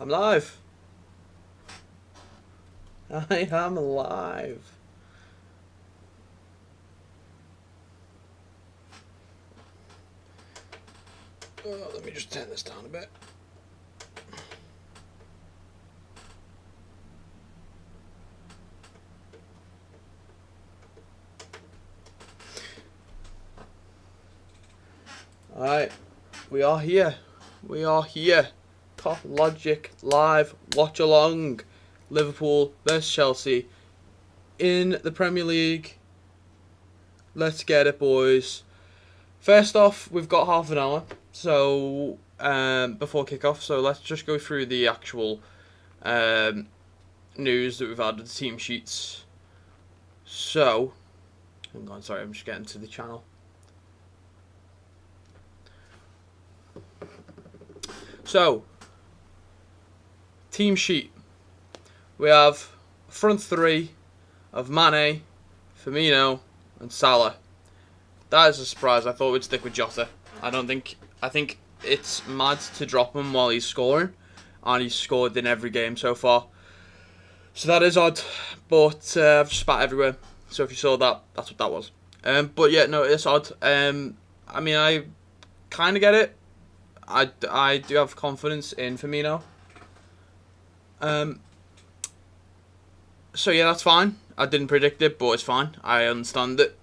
I'm live. I am live. Oh, let me just turn this down a bit. Alright, we are here. We are here. Top Logic live watch along. Liverpool versus Chelsea in the Premier League. Let's get it, boys. First off, we've got half an hour, so before kickoff. So let's just go through the actual news that we've had with the team sheets. So, hang on, sorry, I'm just getting to the channel. So, team sheet. We have front three of Mane, Firmino, and Salah. That is a surprise. I thought we'd stick with Jota. I think it's mad to drop him while he's scoring, and he's scored in every game so far. So that is odd, but I've just spat everywhere. So if you saw that, that's what that was. But yeah, no, it's odd. I mean, I kind of get it. I do have confidence in Firmino. So yeah, that's fine. I didn't predict it, but it's fine. I understand it.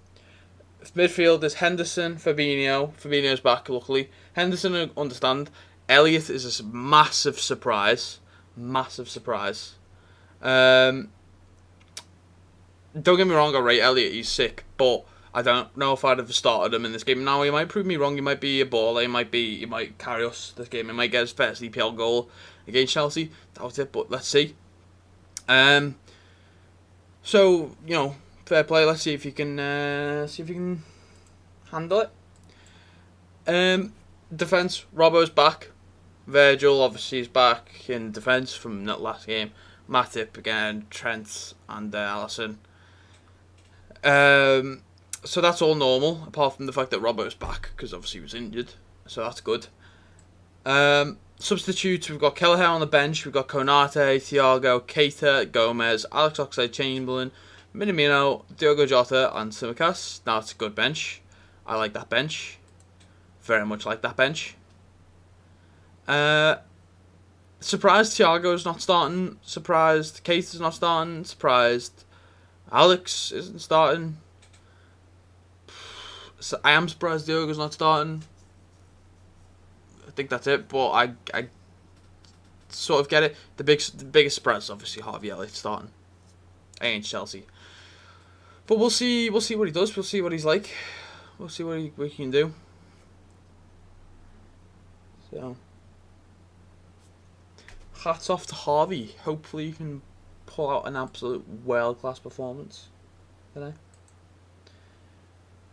Midfield is Henderson, Fabinho. Fabinho's back, luckily. Henderson, I understand. Elliott is a massive surprise. Massive surprise. Don't get me wrong, I rate Elliott, he's sick, but I don't know if I'd have started him in this game. Now, he might prove me wrong, he might be a baller, he might carry us this game, he might get his first EPL goal against Chelsea. Doubt it, but let's see. So, you know, fair play, let's see if you can handle it. Defence, Robbo's back. Virgil, obviously, is back in defence from that last game. Matip again, Trent, and Alisson. So that's all normal, apart from the fact that Robbo's back, because obviously he was injured. So that's good. Substitutes, we've got Kelleher on the bench, we've got Konate, Thiago, Keita, Gomez, Alex Oxlade-Chamberlain, Minamino, Diogo Jota, and Tsimikas. Now it's a good bench. I like that bench. Very much like that bench. Surprised Thiago's not starting. Surprised Keita's not starting. Surprised Alex isn't starting. So I am surprised Diogo's not starting. I think that's it, but I sort of get it. The biggest surprise is obviously Harvey Elliott starting against Chelsea. But we'll see what he does. We'll see what he's like. We'll see what he can do. So, hats off to Harvey. Hopefully you can pull out an absolute world-class performance today.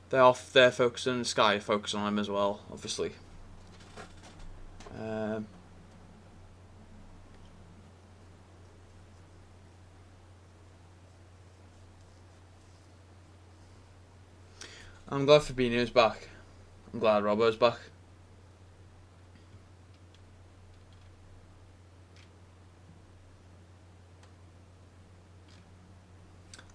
They're focusing, Sky are focusing on him as well, obviously. I'm glad Fabinho's back. I'm glad Robbo's back.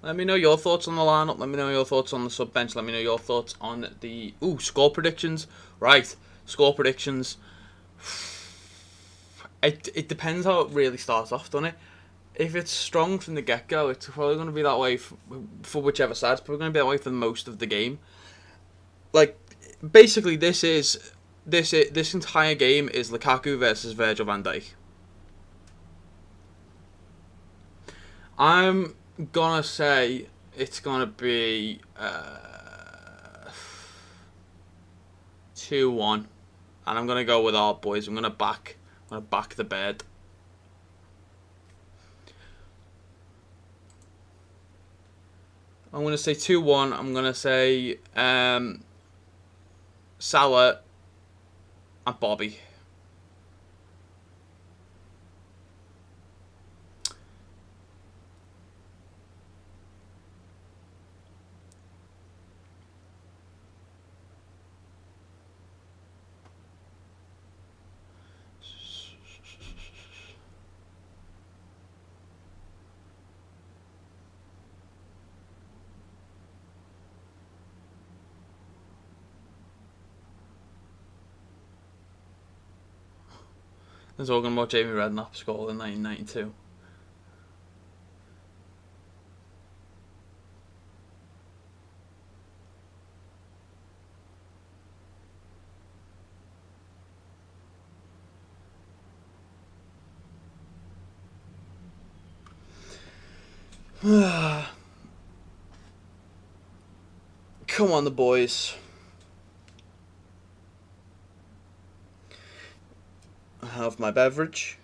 Let me know your thoughts on the lineup. Let me know your thoughts on the sub bench. Let me know your thoughts on the score predictions. Right, score predictions. It depends how it really starts off, doesn't it? If it's strong from the get go, it's probably going to be that way for whichever side. It's probably going to be that way for most of the game. Like, basically, this entire game is Lukaku versus Virgil van Dijk. I'm gonna say it's gonna be 2-1, and I'm gonna go with our boys. I'm gonna back the bed. I'm gonna say 2-1. I'm gonna say Salah and Bobby. They're talking about Jamie Redknapp's goal in 1992. Come on, the boys. I have my beverage.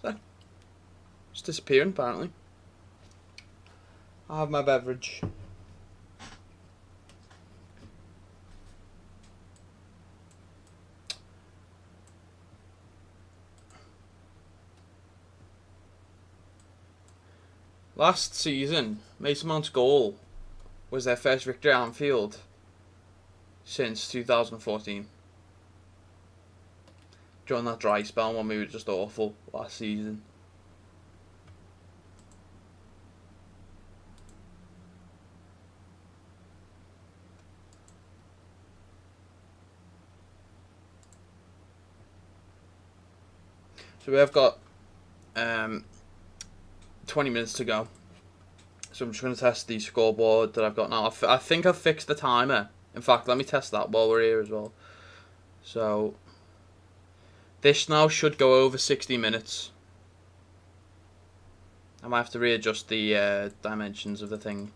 It's disappearing, apparently. I have my beverage. Last season, Mason Mount's goal was their first victory at Anfield since 2014. During that dry spell when we were just awful last season. So we have got 20 minutes to go. So I'm just going to test the scoreboard that I've got now. I think I've fixed the timer. In fact, let me test that while we're here as well. So this now should go over 60 minutes. I might have to readjust the dimensions of the thing.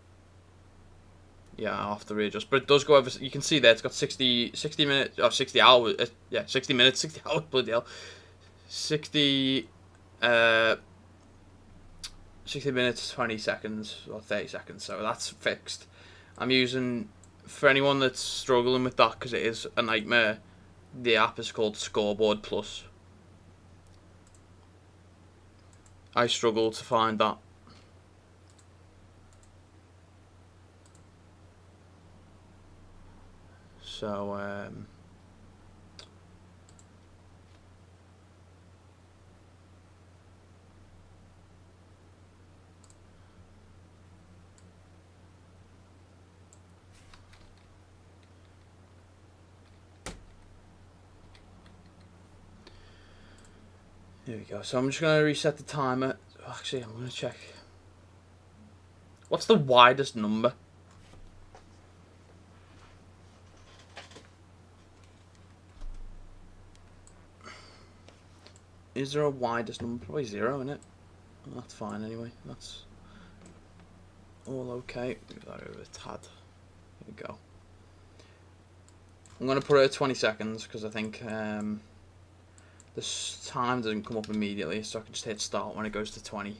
Yeah, I'll have to readjust. But it does go over. You can see there it's got 60 minutes. Or 60 hours. Yeah, 60 minutes, 60 hours. Bloody hell. 60 minutes, 20 seconds, or 30 seconds. So that's fixed. I'm using, for anyone that's struggling with that, because it is a nightmare, the app is called Scoreboard Plus. I struggle to find that. So, here we go. So I'm just going to reset the timer. Actually, I'm going to check. What's the widest number? Is there a widest number? Probably 0, isn't it? That's fine anyway. That's all okay. Move that over a tad. Here we go. I'm going to put it at 20 seconds because I think this time doesn't come up immediately, so I can just hit start when it goes to 20.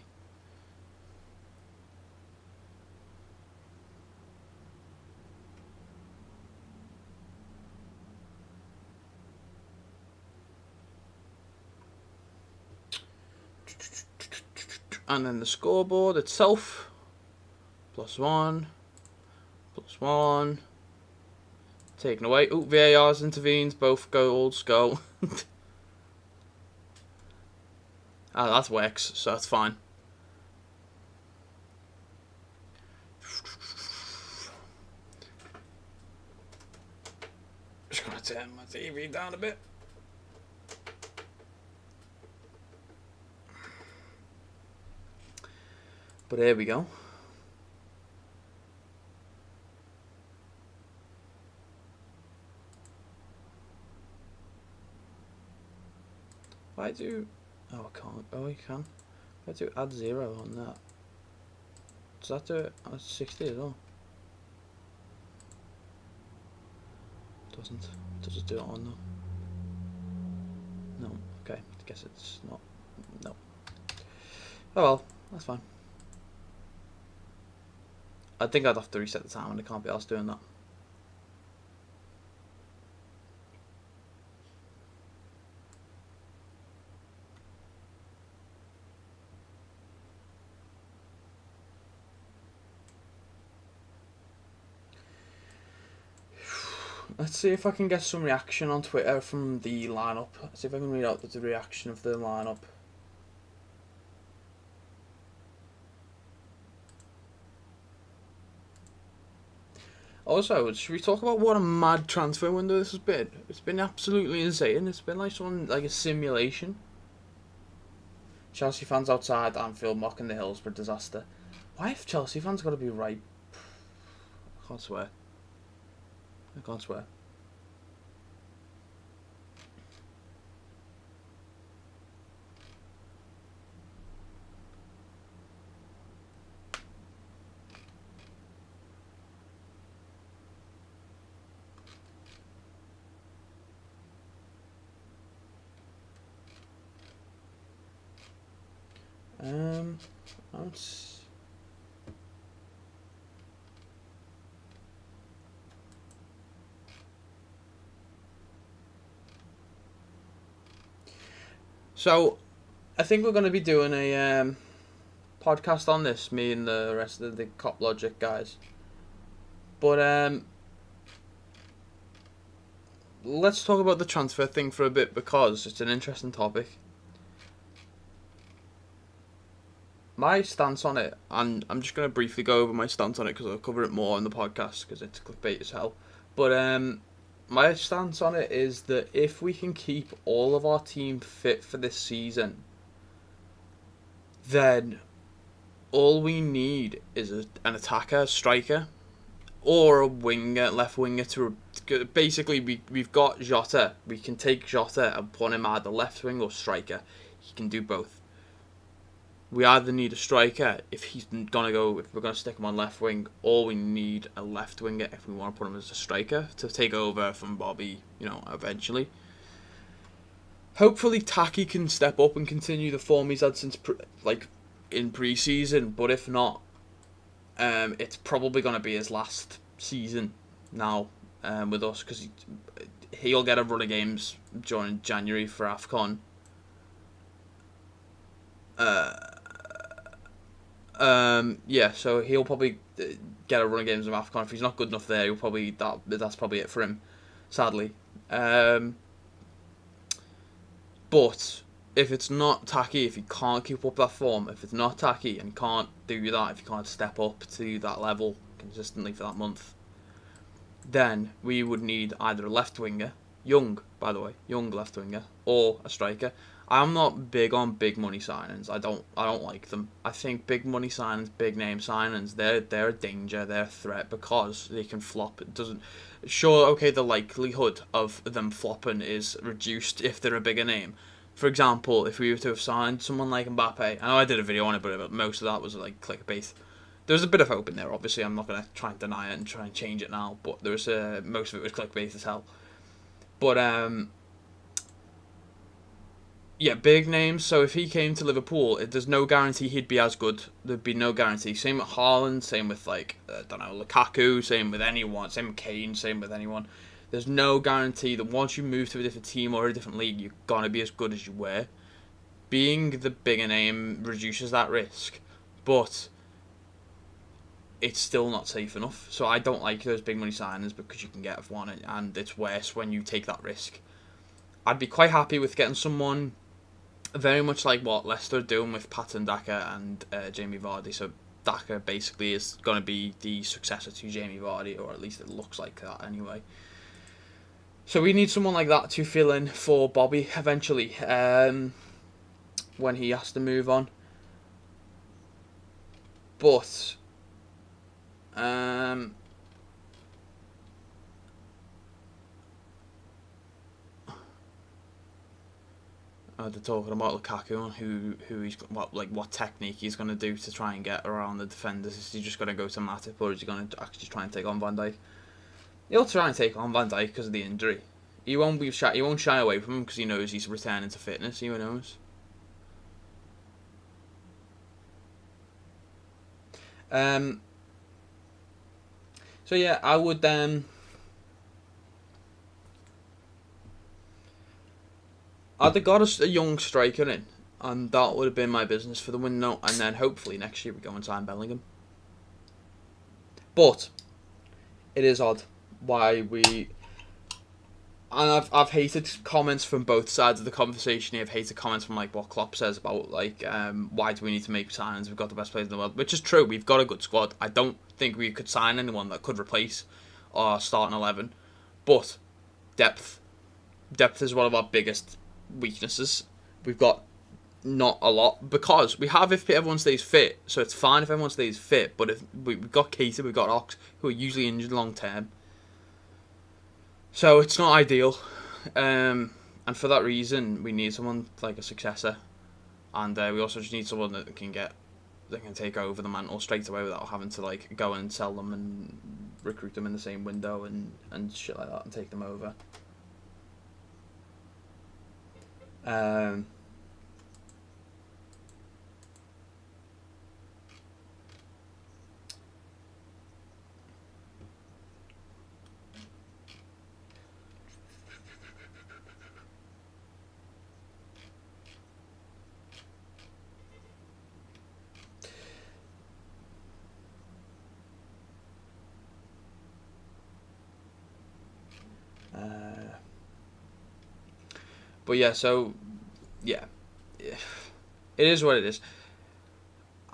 And then the scoreboard itself, +1, +1, taken away. Oh, VAR's intervened, both goals go. Ah, that works, so that's fine. Just gonna turn my TV down a bit. But here we go. If I do... Oh, I can't. Oh, you can. If I do add 0 on that, does that do it at 60 as well? Doesn't. Does it do it on though? No. Okay. I guess it's not. No. Oh well. That's fine. I think I'd have to reset the time and I can't be asked doing that. Let's see if I can get some reaction on Twitter from the lineup. Let's see if I can read out the reaction of the lineup. Also, should we talk about what a mad transfer window this has been? It's been absolutely insane. It's been like something like a simulation. Chelsea fans outside Anfield mocking the Hillsborough disaster. Why have Chelsea fans got to be right? I can't swear. I can't swear. Let's... So, I think we're going to be doing a podcast on this, me and the rest of the Cop Logic guys. But let's talk about the transfer thing for a bit because it's an interesting topic. My stance on it, and I'm just going to briefly go over my stance on it because I'll cover it more on the podcast because it's clickbait as hell. But my stance on it is that if we can keep all of our team fit for this season, then all we need is an attacker, a striker, or a winger, left winger to basically we've got Jota. We can take Jota and put him at the left wing or striker. He can do both. We either need a striker if we're gonna stick him on left wing, or we need a left winger if we want to put him as a striker to take over from Bobby, eventually. Hopefully Taki can step up and continue the form he's had since in pre-season, but if not, it's probably gonna be his last season now with us because he'll get a run of games during January for AFCON. So he'll probably get a run of games of AFCON. If he's not good enough there, he'll probably that's probably it for him, sadly. But if it's not Taki, if he can't keep up that form, if it's not Taki and can't do that, if he can't step up to that level consistently for that month, then we would need either a left winger, young left winger, or a striker. I'm not big on big money signings. I don't like them. I think big money signings, big name signings, they're a danger, they're a threat because they can flop. It doesn't. Sure, okay, the likelihood of them flopping is reduced if they're a bigger name. For example, if we were to have signed someone like Mbappe, I know I did a video on it, but most of that was like clickbait. There was a bit of hope in there. Obviously, I'm not gonna try and deny it and try and change it now, but there was most of it was clickbait as hell. But yeah, big names. So if he came to Liverpool, there's no guarantee he'd be as good. There'd be no guarantee. Same with Haaland, same with Lukaku, same with anyone, same with Kane, same with anyone. There's no guarantee that once you move to a different team or a different league, you're gonna be as good as you were. Being the bigger name reduces that risk, but it's still not safe enough. So I don't like those big money signings because you can get one, and it's worse when you take that risk. I'd be quite happy with getting someone very much like what Leicester are doing with Patton Daka and Jamie Vardy. So Daka basically is going to be the successor to Jamie Vardy, or at least it looks like that anyway. So we need someone like that to fill in for Bobby eventually when he has to move on. But they're talking about Lukaku and who he's what technique he's going to do to try and get around the defenders. Is he just going to go to Matip, or is he going to actually try and take on Van Dijk? He'll try and take on Van Dijk because of the injury. He won't shy away from him because he knows he's returning to fitness. Who knows? So yeah, I would I'd have got a young striker in, and that would have been my business for the window, and then hopefully next year we go and sign Bellingham. But it is odd why we. And I've hated comments from both sides of the conversation here. I've hated comments from what Klopp says about why do we need to make signings? We've got the best players in the world, which is true. We've got a good squad. I don't think we could sign anyone that could replace our starting 11. But depth is one of our biggest weaknesses. We've got not a lot, because we have if everyone stays fit, so it's fine if everyone stays fit, but if we've got Keita, we've got Ox, who are usually injured long term, so it's not ideal, and for that reason we need someone like a successor, and we also just need someone that can take over the mantle straight away without having to like go and sell them and recruit them in the same window and shit like that and take them over. But yeah, so yeah, it is what it is.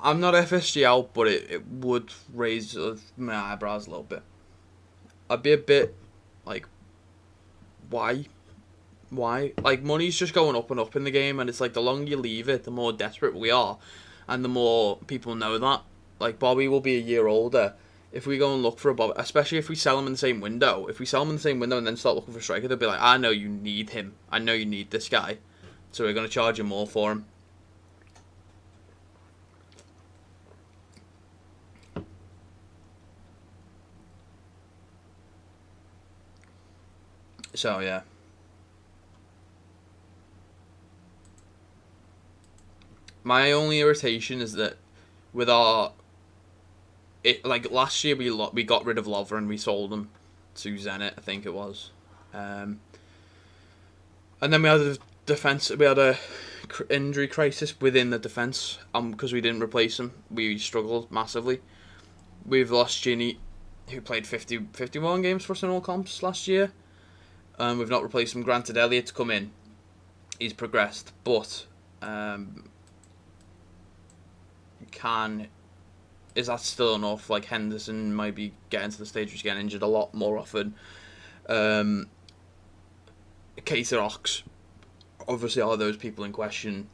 I'm not FSG out, but it would raise my eyebrows a little bit. I'd be a bit like, why? Like, money's just going up and up in the game, and it's like the longer you leave it, the more desperate we are, and the more people know that. Like, Bobby will be a year older. If we go and look for a Bobby, especially if we sell him in the same window, and then start looking for a striker, they'll be like, I know you need him. I know you need this guy. So we're going to charge you more for him. So, yeah. My only irritation is that with like last year we got rid of Lover and we sold him to Zenit, I think it was, and then we had a injury crisis within the defence, because we didn't replace him. We struggled massively. We've lost Ginny, who played 51 games for us in all comps last year. We've not replaced him. Granted, Elliott's come in, he's progressed, but is that still enough? Like, Henderson might be getting to the stage where he's getting injured a lot more often. Keita, Ox, obviously are those people in question.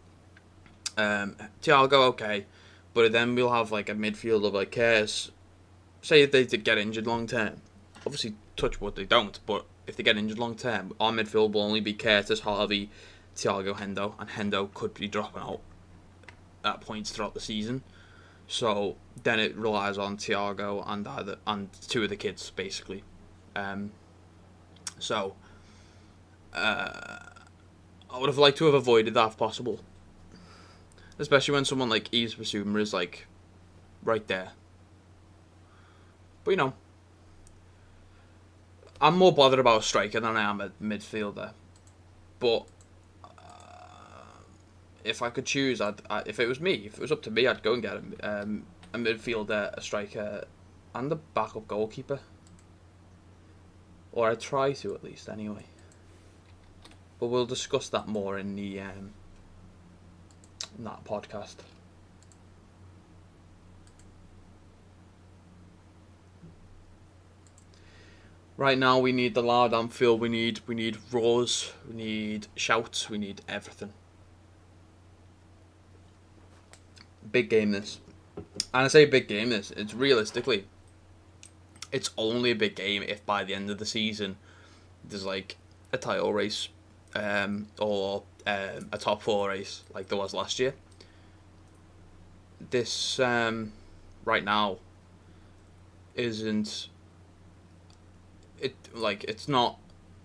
Thiago, okay, but then we'll have like a midfield of like Kers. Say if they did get injured long term, obviously touch wood they don't, but if they get injured long term, our midfield will only be Curtis, Harvey, Thiago, Hendo, and Hendo could be dropping out at points throughout the season. So then it relies on Thiago and two of the kids basically. So I would have liked to have avoided that if possible, especially when someone like Yves Bissouma is like right there. But I'm more bothered about a striker than I am a midfielder. But if I could choose, if it was up to me, I'd go and get a midfielder, a striker, and a backup goalkeeper. Or I'd try to, at least, anyway. But we'll discuss that more in that podcast. Right now, we need the loud Anfield. We need roars. We need shouts. We need everything. Big game this, and I say big game this. It's realistically, it's only a big game if by the end of the season there's like a title race, or a top 4 race like there was last year. This right now isn't. It's not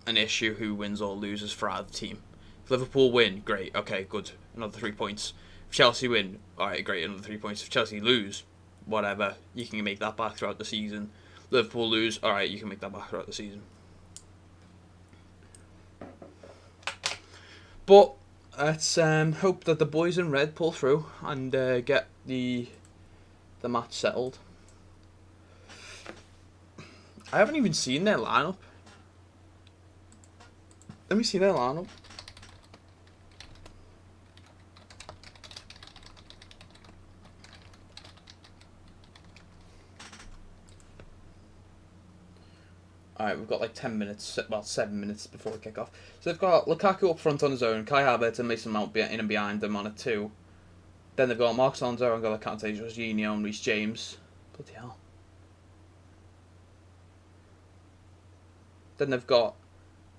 an issue who wins or loses for either team. If Liverpool win, great, okay, good, another 3 points. If Chelsea win, alright, great, another 3 points. If Chelsea lose, whatever, you can make that back throughout the season. Liverpool lose, alright, you can make that back throughout the season. But let's hope that the boys in red pull through and get the match settled. I haven't even seen their lineup. Let me see their lineup. Alright, we've got like 10 minutes, well, 7 minutes before we kick off. So they've got Lukaku up front on his own, Kai Havertz and Mason Mount in and behind them on a 2. Then they've got Marcos Alonso, N'Golo Kante, Jorginho and Reece James. Bloody hell. Then they've got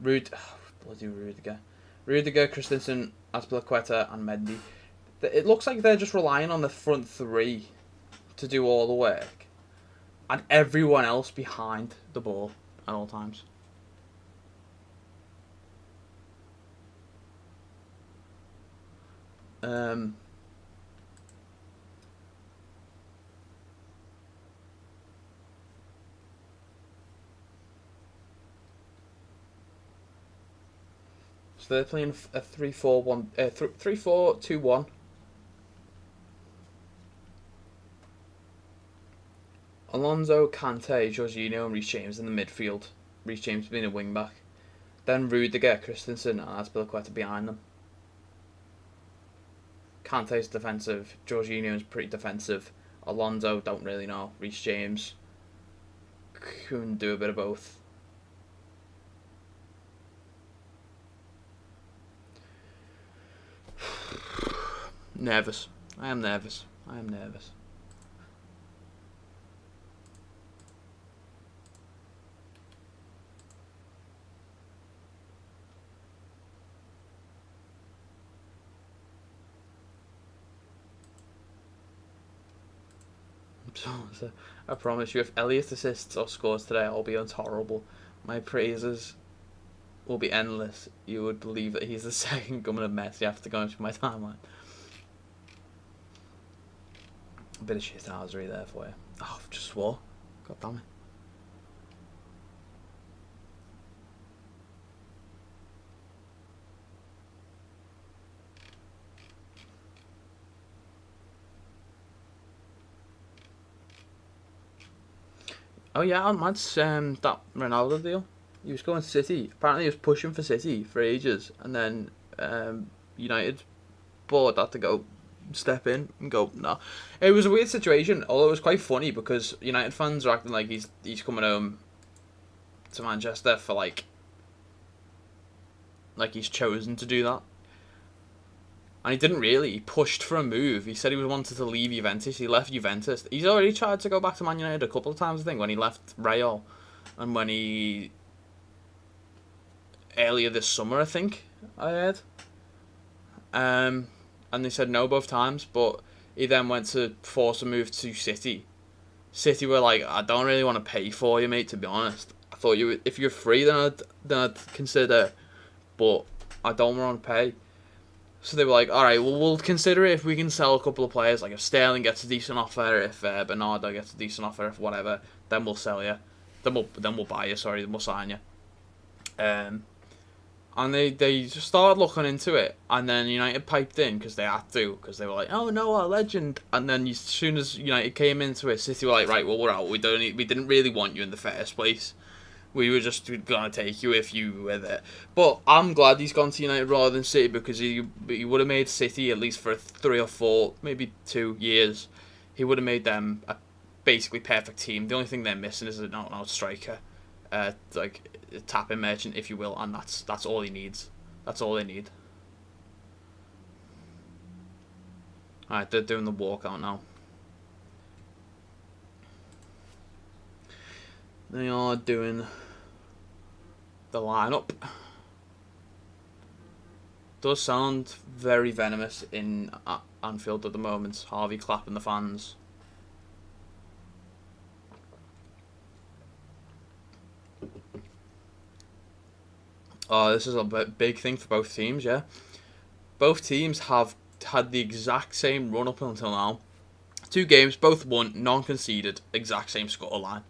bloody Rudiger, Christensen, Azpilicueta and Mendy. It looks like they're just relying on the front 3 to do all the work. And everyone else behind the ball at all times. So they're playing a 3-4-1, 3-4-2-1. Alonso, Kante, Jorginho and Reece James in the midfield. Reece James being a wing back. Then Rudiger, Christensen and Azpilicueta behind them. Kante's defensive. Jorginho's pretty defensive. Alonso, don't really know. Reece James can do a bit of both. Nervous. I am nervous. So, I promise you, if Elliot assists or scores today, I'll be horrible. My praises will be endless. You would believe that he's the second coming of Messi after going through my timeline. A bit of shithousery there for you. Oh, I've just swore. God damn it. Oh yeah, that's that Ronaldo deal. He was going to City. Apparently, he was pushing for City for ages, and then United board had to go step in and go no. It was a weird situation, although it was quite funny because United fans are acting like he's coming home to Manchester for like he's chosen to do that. And he didn't really. He pushed for a move. He said he wanted to leave Juventus. He left Juventus. He's already tried to go back to Man United a couple of times, I think, when he left Real. And when he... earlier this summer, I think, I heard. And they said no both times, but he then went to force a move to City. City were like, I don't really want to pay for you, mate, to be honest. I thought if you're free, then I'd consider, but I don't want to pay. So they were like, all right, well, we'll consider it if we can sell a couple of players. Like if Sterling gets a decent offer, if Bernardo gets a decent offer, if whatever, then we'll sell you. Then we'll buy you. Sorry, then we'll sign you. And they just started looking into it, and then United piped in because they had to, because they were like, oh no, our legend. And then as soon as United came into it, City were like, right, well, we're out. We didn't really want you in the first place. We were just gonna take you if you were there. But I'm glad he's gone to United rather than City, because he would have made City, at least for 3 or 4, maybe 2 years, he would have made them a basically perfect team. The only thing they're missing is an out-and-out striker, like a tapping merchant, if you will, and that's all he needs. That's all they need. Alright, they're doing the walkout now. They are doing the lineup. Does sound very venomous in Anfield at the moment. Harvey clapping the fans. Oh, this is a big thing for both teams, yeah. Both teams have had the exact same run up until now. 2 games, both won, non-conceded, exact same scoreline.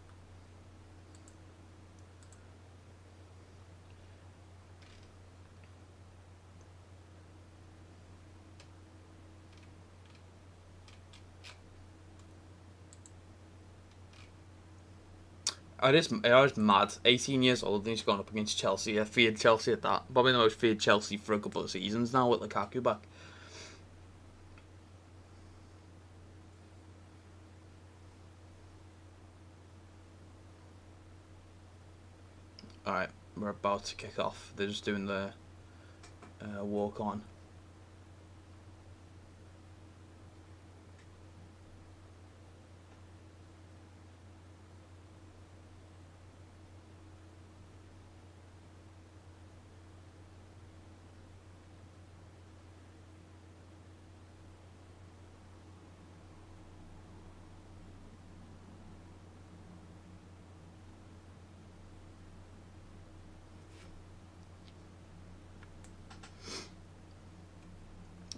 It is mad. 18 years old and he's gone up against Chelsea. I feared Chelsea at that. Probably the most feared Chelsea for a couple of seasons now with Lukaku back. Alright, we're about to kick off. They're just doing the walk on.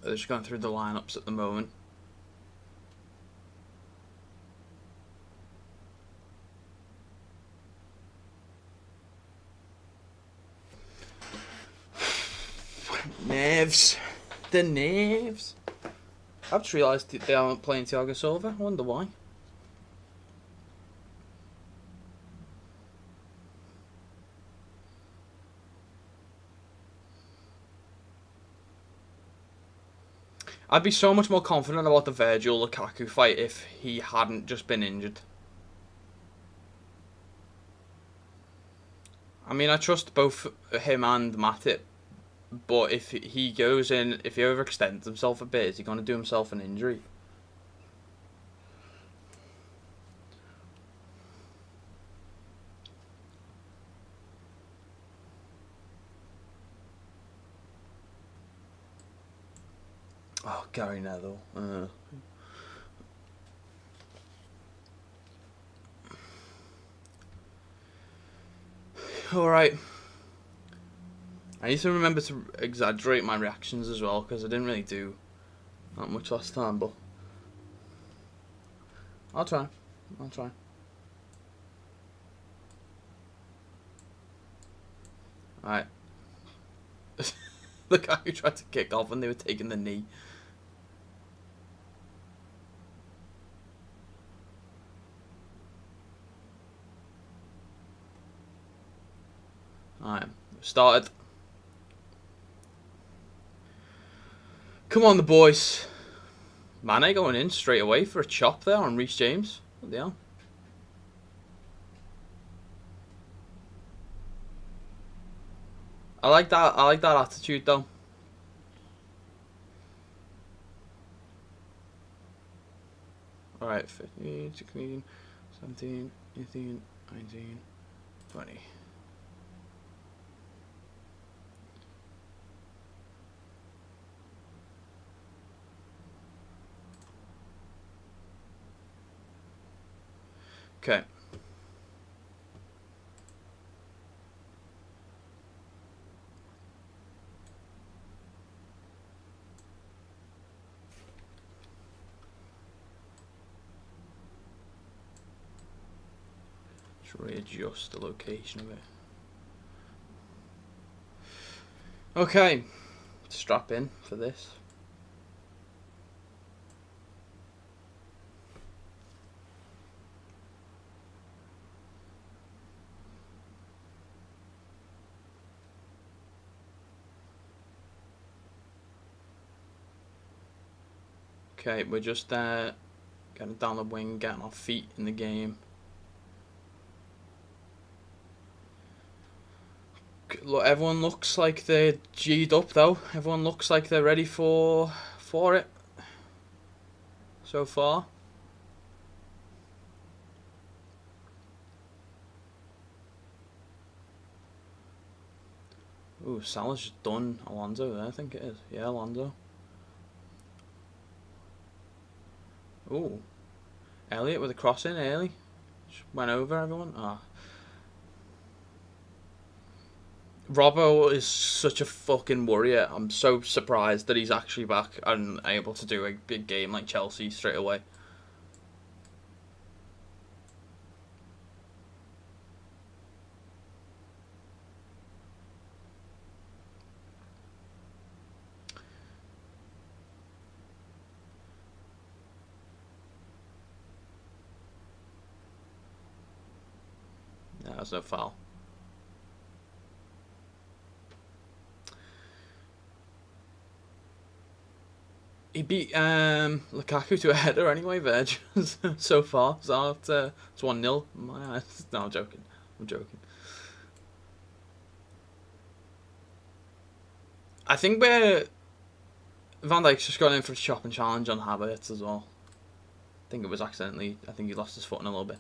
They're just going through the lineups at the moment. Nerves. The nerves. I've just realised they aren't playing Thiago Silva. I wonder why. I'd be so much more confident about the Virgil Lukaku fight if he hadn't just been injured. I mean, I trust both him and Matip, but if he goes in, if he overextends himself a bit, is he going to do himself an injury? Oh, Gary Neville. Alright. I need to remember to exaggerate my reactions as well, because I didn't really do that much last time, but I'll try. Alright. The guy who tried to kick off when they were taking the knee. Alright, started. Come on, the boys. Mane going in straight away for a chop there on Reece James. What the hell? I like that attitude though. Alright, 15, 16, 17, 18, 19, 20. Okay. Just readjust the location of it. Okay. Strap in for this. Okay, we're just getting down the wing, getting our feet in the game. Look, everyone looks like they're G'd up though. Everyone looks like they're ready for it so far. Ooh, Salah's just done Alonso there, I think it is. Yeah, Alonso. Ooh. Elliot with a cross in early. Just went over everyone. Ah. Robbo is such a fucking warrior. I'm so surprised that he's actually back and able to do a big game like Chelsea straight away. No, there's no foul. He beat Lukaku to a header anyway, Veg, so far. So it's 1-0. No, I'm joking. I think we're Van Dijk's just gone in for a chop and challenge on Havertz as well. I think it was accidentally. I think he lost his footing a little bit.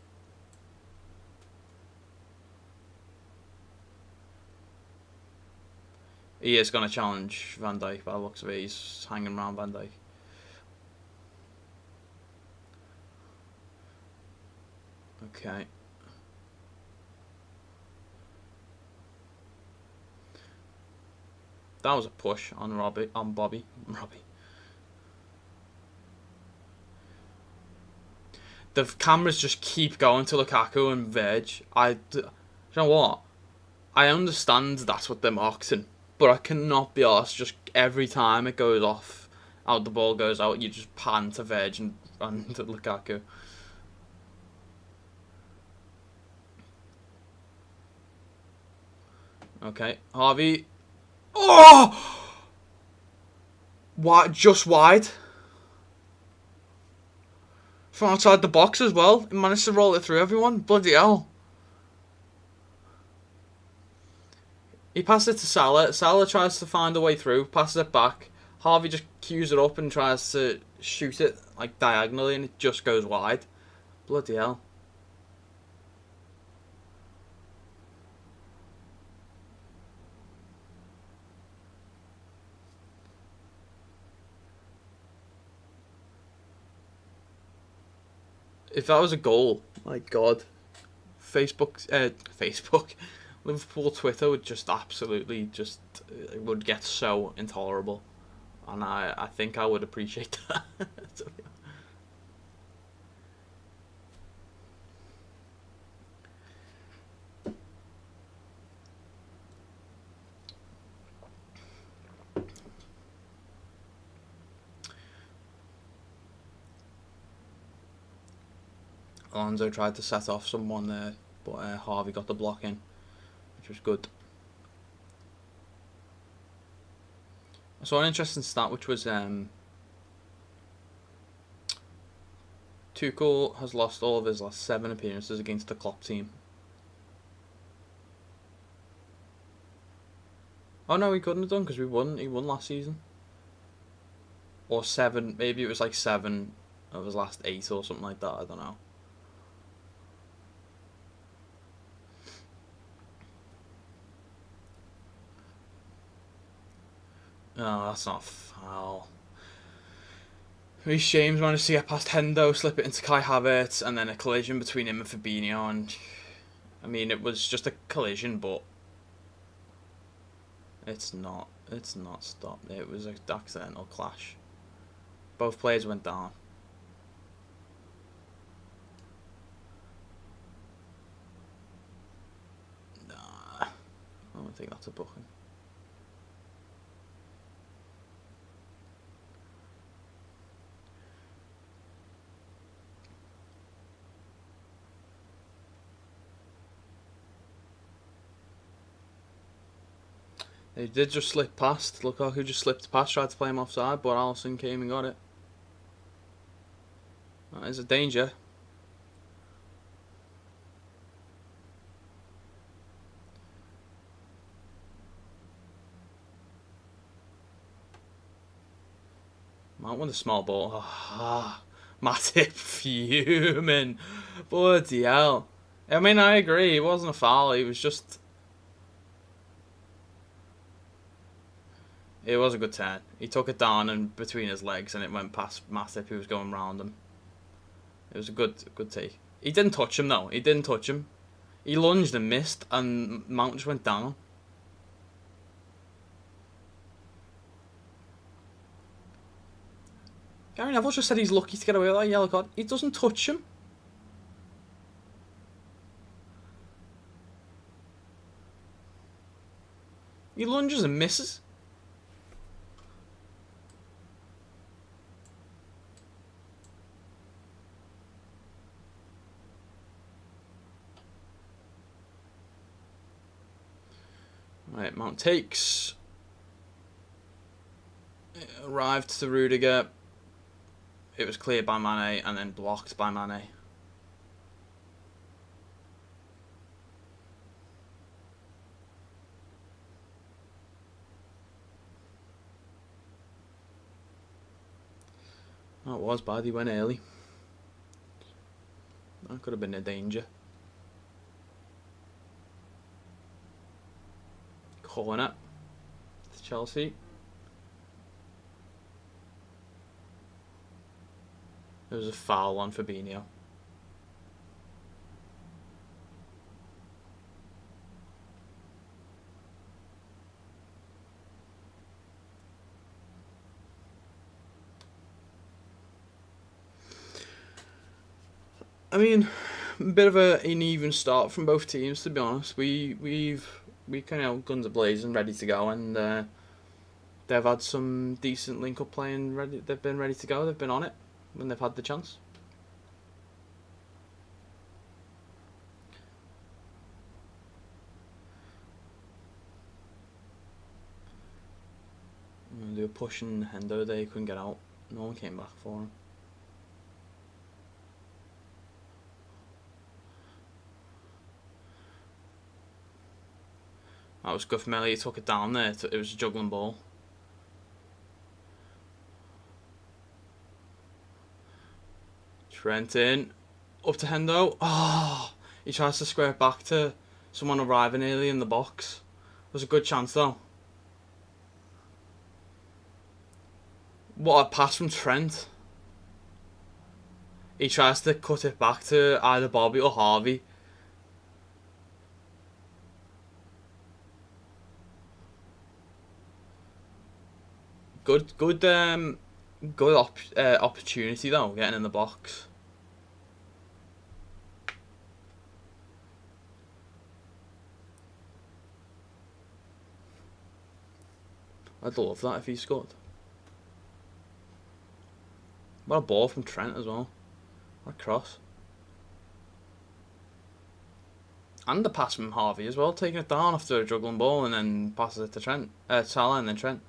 He is going to challenge Van Dijk by the looks of it. He's hanging around Van Dijk. Okay. That was a push on Bobby. The cameras just keep going to Lukaku and Verge. You know what? I understand that's what they're marketing, but I cannot be arsed just every time it goes off, the ball goes out, you just pan to Verge and to Lukaku. Okay, Harvey. Oh! What? Just wide. From outside the box as well. He managed to roll it through everyone. Bloody hell. He passed it to Salah. Salah tries to find a way through, passes it back. Harvey just cues it up and tries to shoot it like diagonally, and it just goes wide. Bloody hell. If that was a goal, my God, Facebook, Liverpool Twitter would just absolutely it would get so intolerable, and I think I would appreciate that. Alonso tried to set off someone there, but Harvey got the block in, which was good. I saw an interesting stat, which was Tuchel has lost all of his last 7 appearances against the Klopp team. Oh no, he couldn't have done because he won last season. Or 7, maybe it was like 7 of his last 8 or something like that, I don't know. No, that's not foul. Reece James managed to get past Hendo, slip it into Kai Havertz, and then a collision between him and Fabinho. And I mean, it was just a collision, but it's not stopped. It was an accidental clash. Both players went down. Nah, I don't think that's a booking. He did just slip past. Lukaku just slipped past, tried to play him offside, but Alisson came and got it. That is a danger. Mount with a small ball. Ah, Matip fuming. Bloody hell. I mean, I agree. It wasn't a foul. It was just... It was a good turn. He took it down and between his legs, and it went past Matip, who was going round him. It was a good take. He didn't touch him though. He didn't touch him. He lunged and missed, and Mount just went down. Gary Neville just said he's lucky to get away with that yellow card. He doesn't touch him. He lunges and misses. Right, Mount takes. It arrived to Rudiger. It was cleared by Mane and then blocked by Mane. That was bad. He went early. That could have been a danger. Corner. It's Chelsea. There was a foul on Fabinho. I mean, a bit of an even start from both teams, to be honest. We kind of guns a-blazing, ready to go, and they've had some decent link-up play and ready. They've been ready to go. They've been on it when they've had the chance. They were pushing Hendo there, he couldn't get out. No one came back for him. That was good from Elliot, he took it down there. It was a juggling ball. Trent in. Up to Hendo. Oh, he tries to square it back to someone arriving early in the box. It was a good chance though. What a pass from Trent. He tries to cut it back to either Bobby or Harvey. Good opportunity though, getting in the box. I'd love that if he scored. What a ball from Trent as well. What a cross. And the pass from Harvey as well, taking it down after a juggling ball and then passes it to Trent. Salah and then Trent.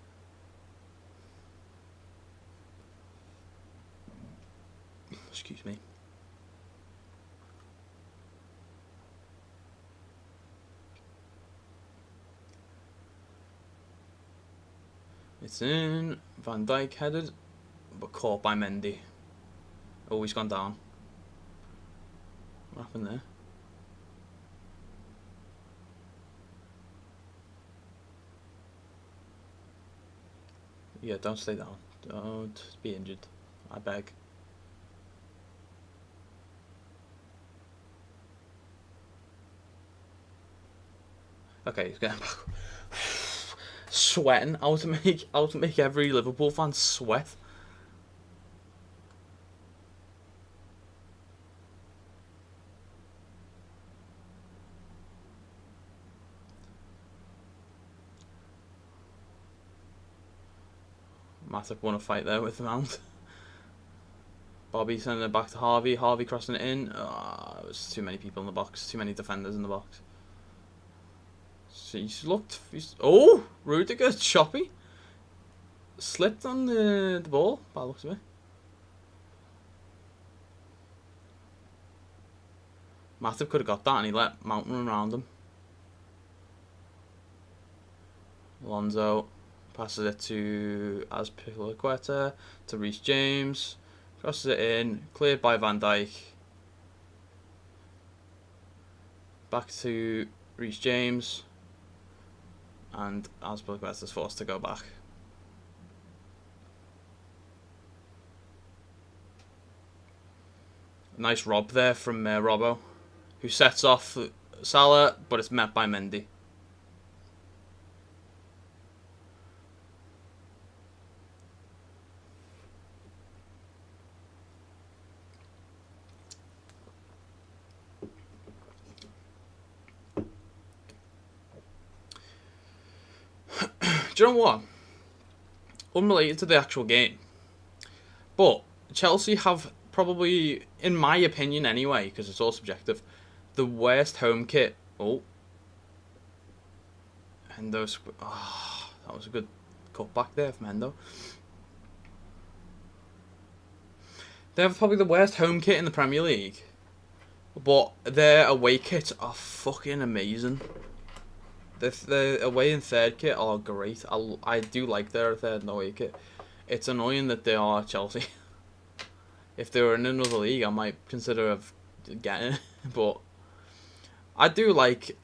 Excuse me. It's in. Van Dijk headed, but caught by Mendy. Oh, he's gone down. What happened there? Yeah, don't stay down. Don't be injured. I beg. Okay, he's getting back. Sweating. How to make every Liverpool fan sweat. Matip won a fight there with the mount. Bobby sending it back to Harvey. Harvey crossing it in. It was too many people in the box. Too many defenders in the box. So oh, Rudiger, choppy. Slipped on the ball, by the looks of it. Matip could have got that and he let Mount run around him. Alonso passes it to Azpilicueta, to Reece James. Crosses it in, cleared by Van Dijk. Back to Reece James. And Azpilicueta is forced to go back. Nice rob there from Robbo, who sets off Salah, but it's met by Mendy. Do you know what? Unrelated to the actual game, but Chelsea have probably, in my opinion anyway, because it's all subjective, the worst home kit. Oh. Hendo's. Oh, that was a good cutback there from Hendo. They have probably the worst home kit in the Premier League, but their away kits are fucking amazing. The away and third kit are great. I do like their third and away kit. It's annoying that they are Chelsea. If they were in another league, I might consider of getting it. But I do like.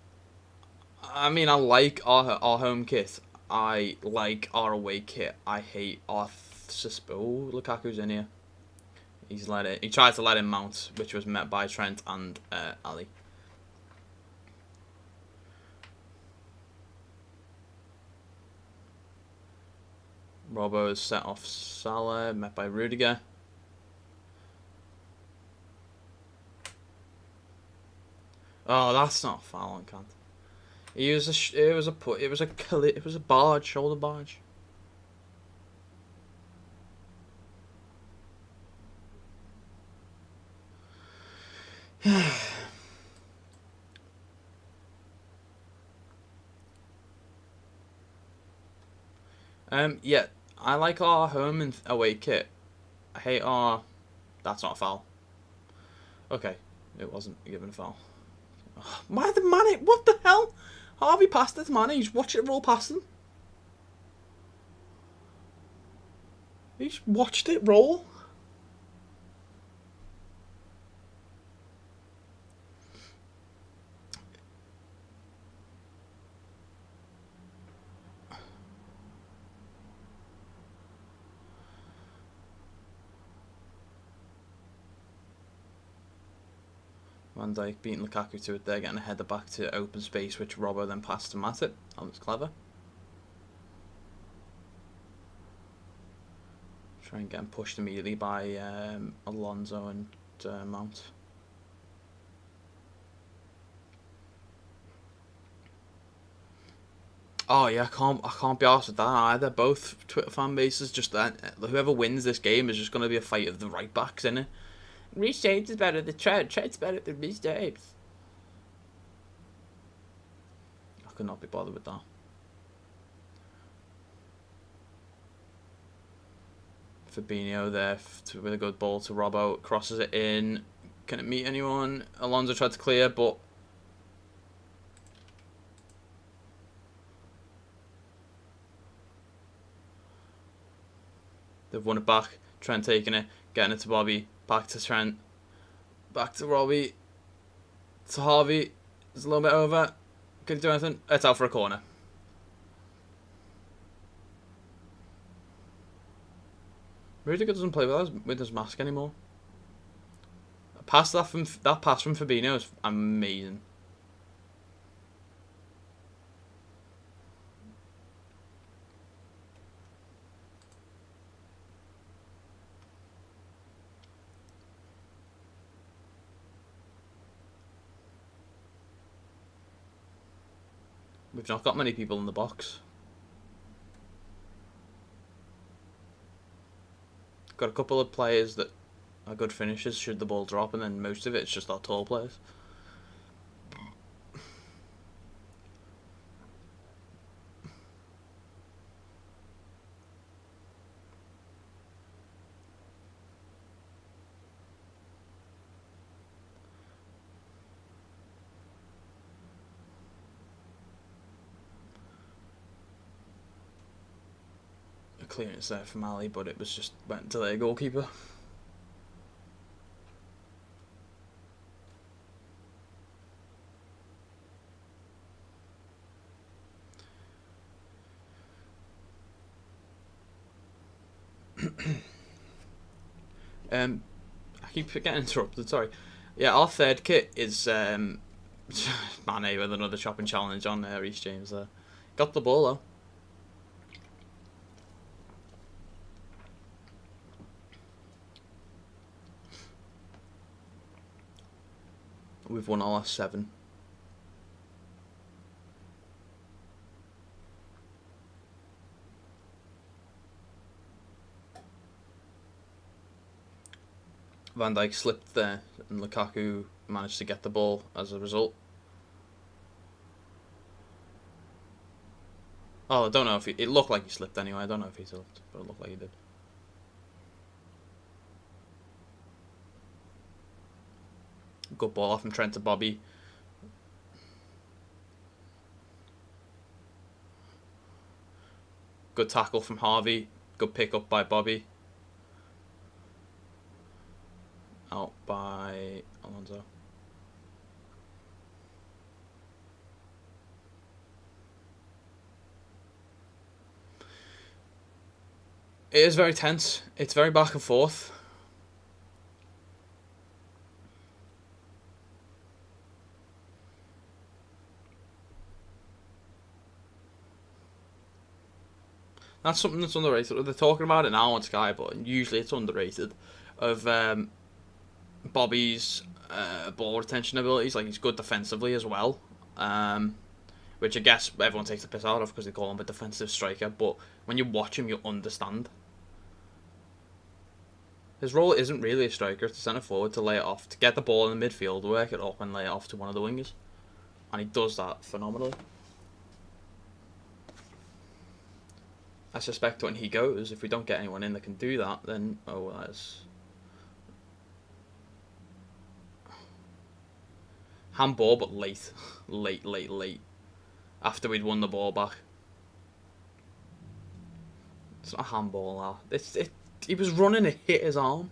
I mean, I like our home kit. I like our away kit. I hate our Oh, Lukaku's in here. He tried to let him mount, which was met by Trent and Ali. Robbo has set off Salah, met by Rudiger. Oh, that's not a foul on Kant. It was a barge, shoulder barge. Yeah, I like our home and away kit. I hate our. That's not a foul. Okay, it wasn't given a foul. Why the Mane? What the hell? Harvey passed it to Mane. He's watched it roll past him. He's watched it roll. Van Dijk beating Lukaku to it there, getting a header back to open space, which Robbo then passed to Matip. That was clever. Try and get him pushed immediately by Alonso and Mount. Oh yeah, I can't be arsed with that either. Both Twitter fan bases just that whoever wins this game is just going to be a fight of the right backs, isn't it? Reece James is better than Trent. Trent's better than Reece James. I could not be bothered with that. Fabinho there with a good ball to Robbo. Crosses it in. Can it meet anyone? Alonso tried to clear, but they've won it back. Trent taking it, getting it to Bobby. Back to Trent. Back to Robbie. To Harvey. It's a little bit over. Can he do anything? It's out for a corner. Rudiger doesn't play with his mask anymore. That pass from Fabinho is amazing. We've not got many people in the box. Got a couple of players that are good finishers should the ball drop, and then most of it's just our tall players. Clearance there from Ali, but it was just went to their goalkeeper. I keep getting interrupted. Sorry. Yeah, our third kit is Mane with another chopping challenge on Reece James there. Got the ball though. We've won our last 7. Van Dijk slipped there, and Lukaku managed to get the ball as a result. Oh, I don't know if it looked like he slipped anyway. I don't know if he slipped, but it looked like he did. Good ball off from Trent to Bobby. Good tackle from Harvey. Good pick up by Bobby. out by Alonso. It is very tense. It's very back and forth. That's something that's underrated. They're talking about it now on Sky, but usually it's underrated. Of Bobby's ball retention abilities. Like, he's good defensively as well. Which I guess everyone takes the piss out of because they call him a defensive striker. But when you watch him, you understand. His role isn't really a striker. It's a centre forward to lay it off, to get the ball in the midfield, work it up, and lay it off to one of the wingers. And he does that phenomenally. I suspect when he goes, if we don't get anyone in that can do that, then that's handball, but late, late. After we'd won the ball back. It's not a handball now. He was running, it hit his arm.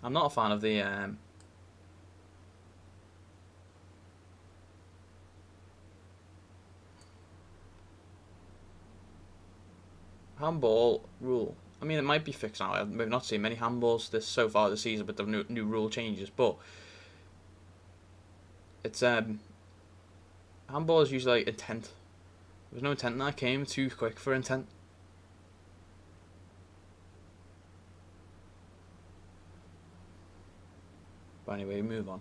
I'm not a fan of the handball rule. I mean, it might be fixed now. We've not seen many handballs so far this season with the new rule changes, but it's handball is usually like intent. There was no intent in that. Came too quick for intent. But anyway, move on.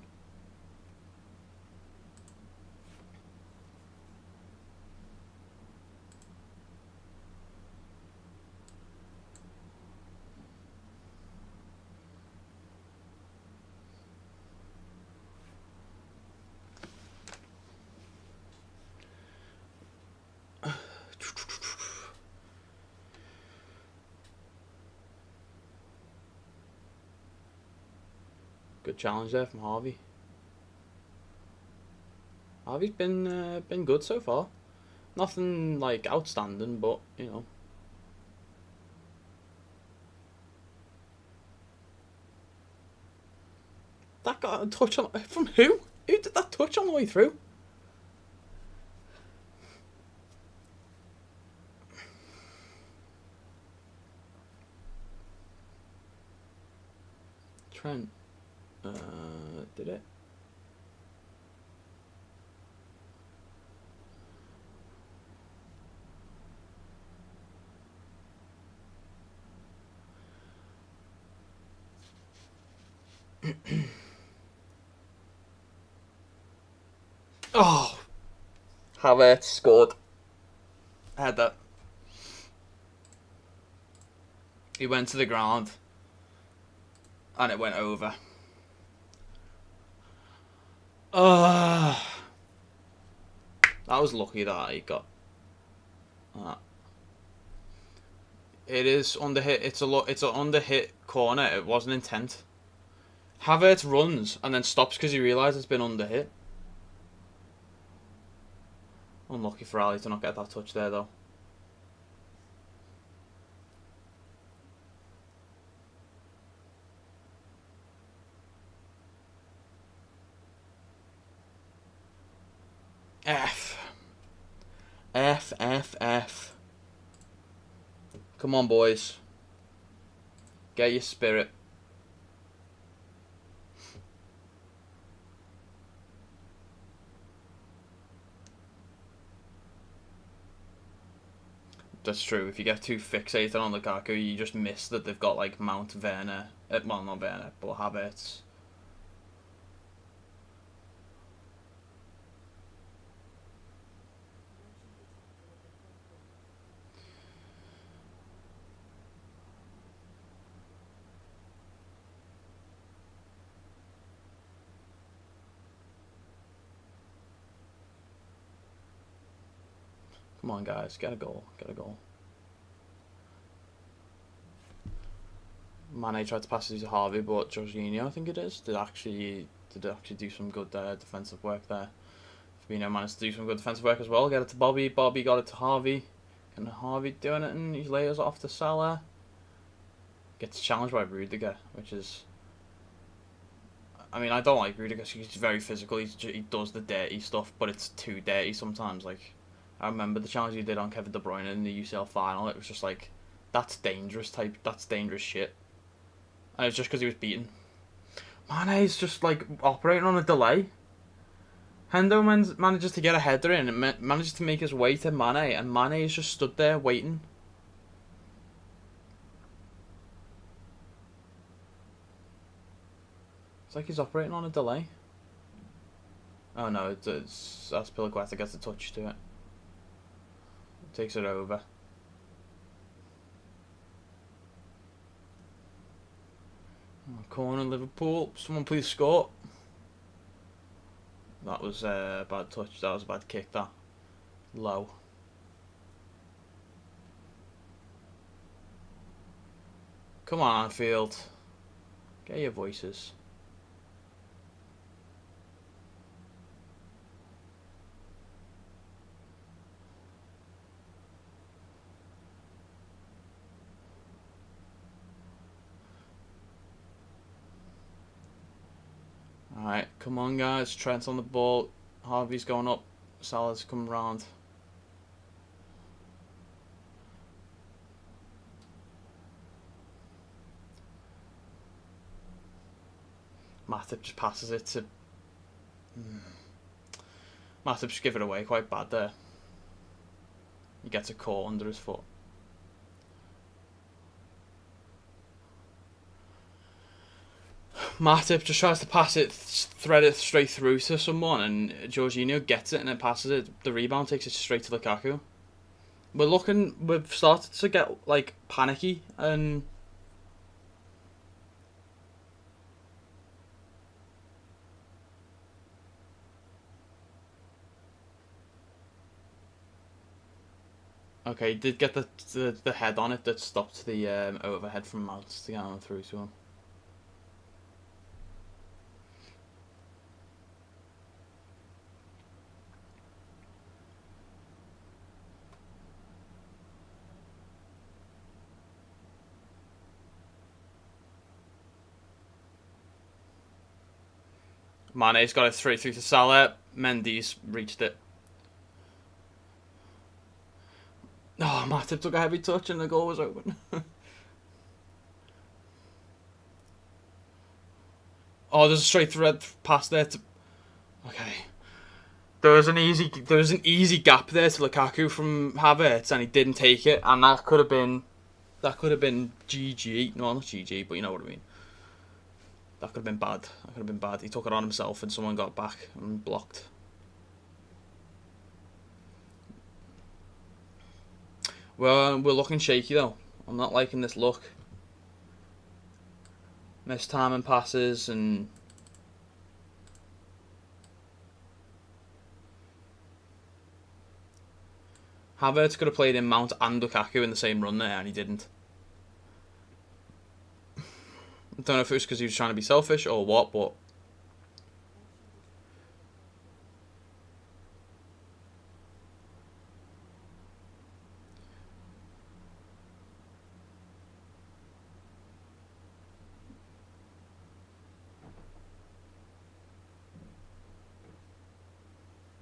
Good challenge there from Harvey. Harvey's been good so far. Nothing like outstanding, but you know. That got a touch on from who? Who did that touch on the way through? Trent. Did it? Oh, Havertz scored. I had that. He went to the ground, and it went over. That was lucky that he got that. It is under hit. It's an under hit corner. It wasn't intent. Havertz runs and then stops because he realises it's been under hit. Unlucky for Ali to not get that touch there though. F. Come on, boys. Get your spirit. That's true. If you get too fixated on Lukaku, you just miss that they've got like Mount, Werner. Well, not Werner, but Havertz. Come on, guys. Get a goal. Mane tried to pass it to Harvey, but Jorginho, I think it is, did actually do some good defensive work there. Firmino managed to do some good defensive work as well. Get it to Bobby. Bobby got it to Harvey. Can Harvey do anything? He layers off to Salah. Gets challenged by Rudiger, which is... I mean, I don't like Rudiger because he's very physical. He does the dirty stuff, but it's too dirty sometimes. Like, I remember the challenge he did on Kevin De Bruyne in the UCL final. It was just like, that's dangerous shit. And it's just because he was beaten. Mane's just like operating on a delay. Hendo manages to get a header in and manages to make his way to Mane, and Mane is just stood there waiting. It's like he's operating on a delay. Oh no, it's Azpilicueta gets a touch to it. Takes it over. Corner Liverpool. Someone please score. That was a bad touch. That was a bad kick. That low. Come on, Anfield. Get your voices. Alright, come on guys, Trent's on the ball, Harvey's going up, Salah's coming round. Matip just passes it to... Matip just give it away quite bad there. He gets a caught under his foot. Matip just tries to pass it, thread it straight through to someone, and Jorginho gets it and then passes it. The rebound takes it straight to Lukaku. We've started to get like panicky and okay, he did get the head on it that stopped the overhead from Mount to get on through to him. Mane's got it straight through to Salah. Mendy's reached it. Oh, Matip took a heavy touch and the goal was open. Oh, there's a straight thread past there to... Okay. There was an easy gap there to Lukaku from Havertz and he didn't take it, and that could have been GG. No, not GG, but you know what I mean. That could have been bad. That could have been bad. He took it on himself and someone got back and blocked. Well, we're looking shaky though. I'm not liking this look. Missed time and passes and... Havertz could have played in Mount and Lukaku in the same run there and he didn't. I don't know if it was because he was trying to be selfish or what, but...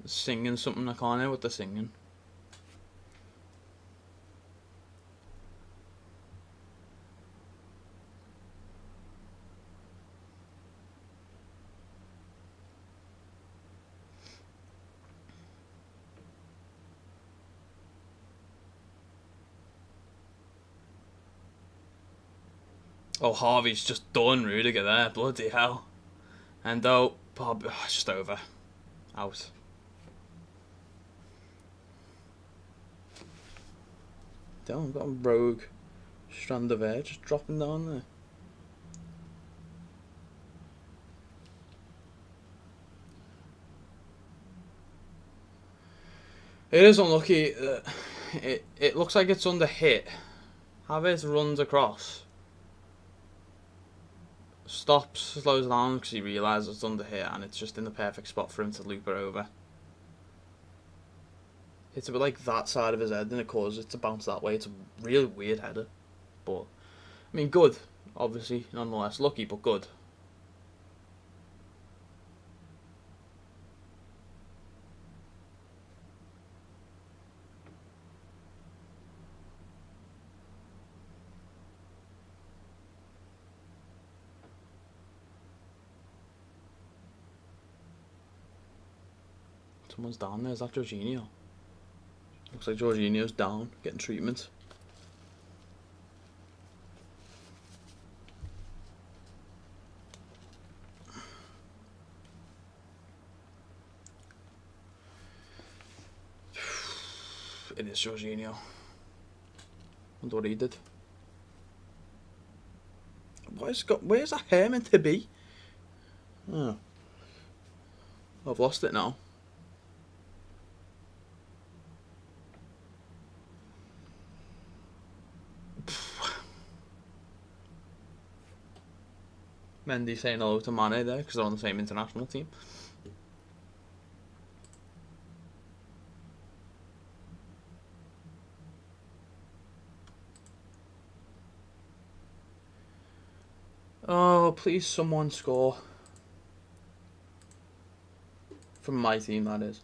Singing something, I can't hear what they're singing. Oh, Harvey's just done Rudiger there. Bloody hell. And though, Bob, it's just over. Out. Damn, got a rogue strand of hair just dropping down there. It is unlucky. It looks like it's under hit. Havertz runs across. Stops, slows down because he realises it's under hit and it's just in the perfect spot for him to loop it over. hits it with like that side of his head and it causes it to bounce that way. It's a really weird header. But, I mean, good, obviously, nonetheless. Lucky, but good. Someone's down there. Is that Jorginho? Looks like Jorginho's down, getting treatment. It is Jorginho. Wonder what he did. Where's that hair meant to be? Oh. I've lost it now. Mendy saying hello to Mane there because they're on the same international team. Oh, please someone score. From my team, that is.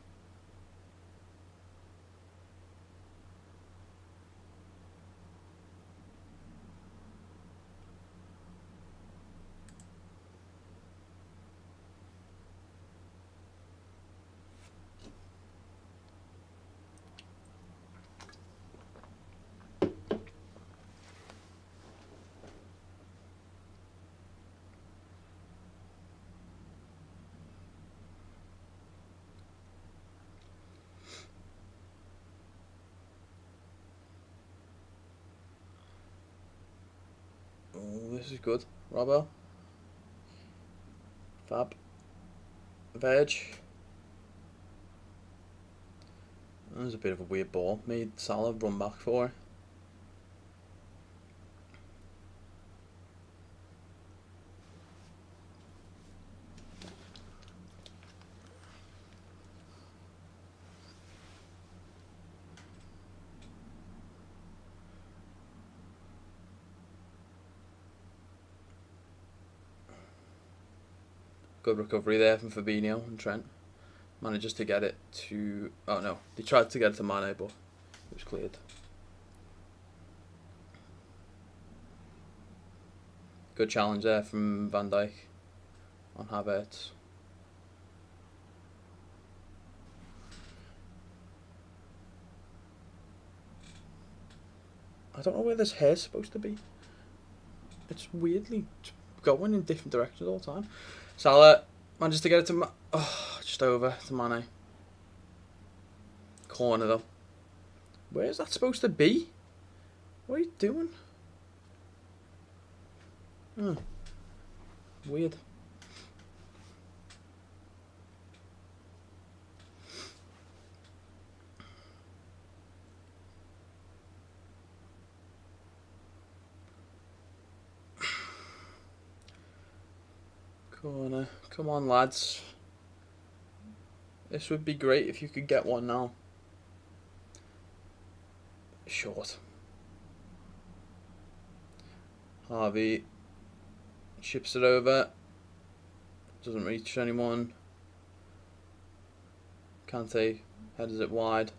Oh, this is good. Robbo. Fab. Veg. That was a bit of a weird ball. Made Salah run back for. Good recovery there from Fabinho and Trent. Manages to get it to... Oh no, they tried to get it to Mane, but it was cleared. Good challenge there from Van Dijk on Havertz. I don't know where this hair's supposed to be. It's weirdly going in different directions all the time. Salah manages to get it to... just over to Mane. Corner though. Where is that supposed to be? What are you doing? Weird. Corner. Come on, lads. This would be great if you could get one now. Short. Harvey chips it over. Doesn't reach anyone. Kante headers it wide.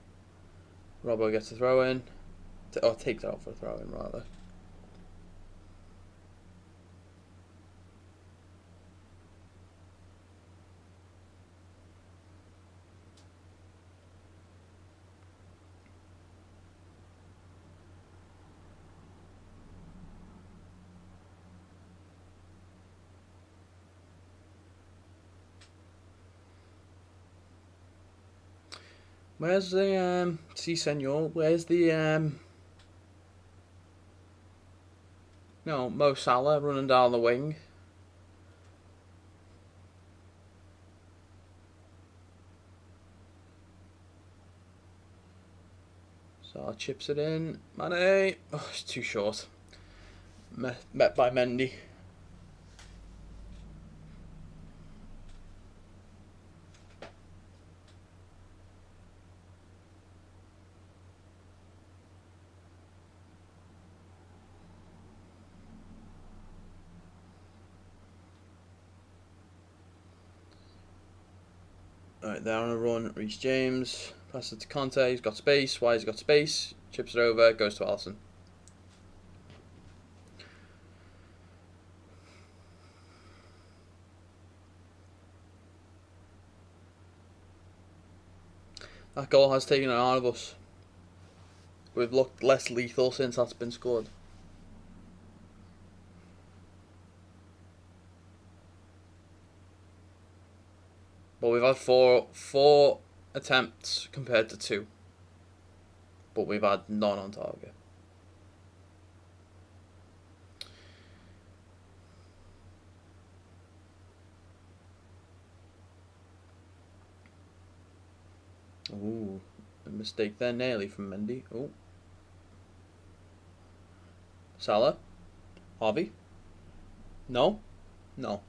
Robbo gets a throw in. Takes it out for a throw in rather. Where's the Si Senor? Where's the no, Mo Salah running down the wing? Salah chips it in. Mane. Oh, it's too short. Met by Mendy. Alright, they're on a run. Reece James. Passes it to Conte. He's got space. Why has he got space? Chips it over. Goes to Alisson. That goal has taken it out of us. We've looked less lethal since that's been scored. But we've had four attempts compared to 2. But we've had none on target. Ooh, a mistake there nearly from Mendy. Ooh. Salah. Harvey. No. No.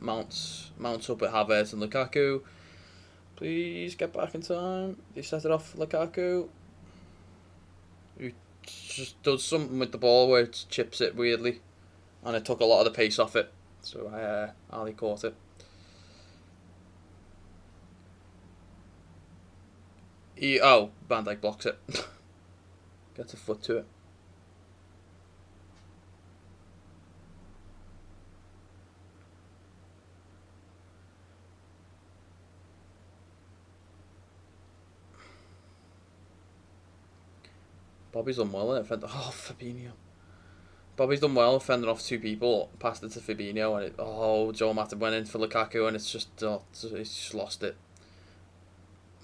Mounts up at Havertz and Lukaku. Please get back in time. They set it off for Lukaku. He just does something with the ball where it chips it weirdly. And it took a lot of the pace off it. So Ali caught it. Van Dijk blocks it. Gets a foot to it. Bobby's done well in it. Fabinho. Bobby's done well fending off 2 people, passed it to Fabinho, and Joe Matip went in for Lukaku, and it's just lost it.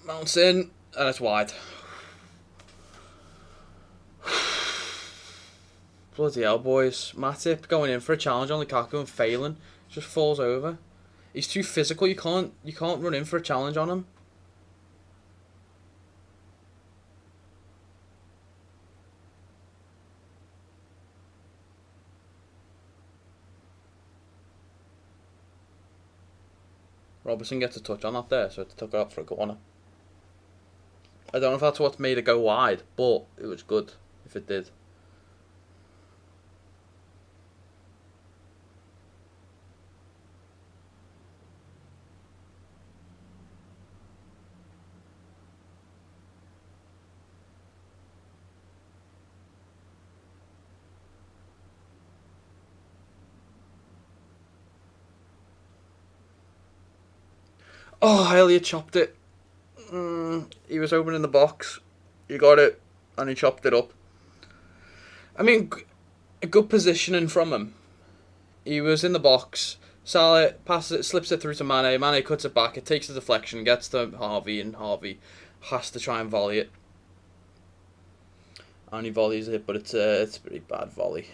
Mounts in, and it's wide. Bloody hell, boys. Matip going in for a challenge on Lukaku and failing. Just falls over. He's too physical. You can't run in for a challenge on him. Robertson gets a touch on that there, so it took it up for a corner. I don't know if that's what made it go wide, but it was good if it did. Oh, Elliot chopped it. He was opening the box. He got it, and he chopped it up. I mean, a good positioning from him. He was in the box. Salah passes it, slips it through to Mane. Mane cuts it back. It takes the deflection, gets to Harvey, and Harvey has to try and volley it. And he volleys it, but it's a pretty bad volley.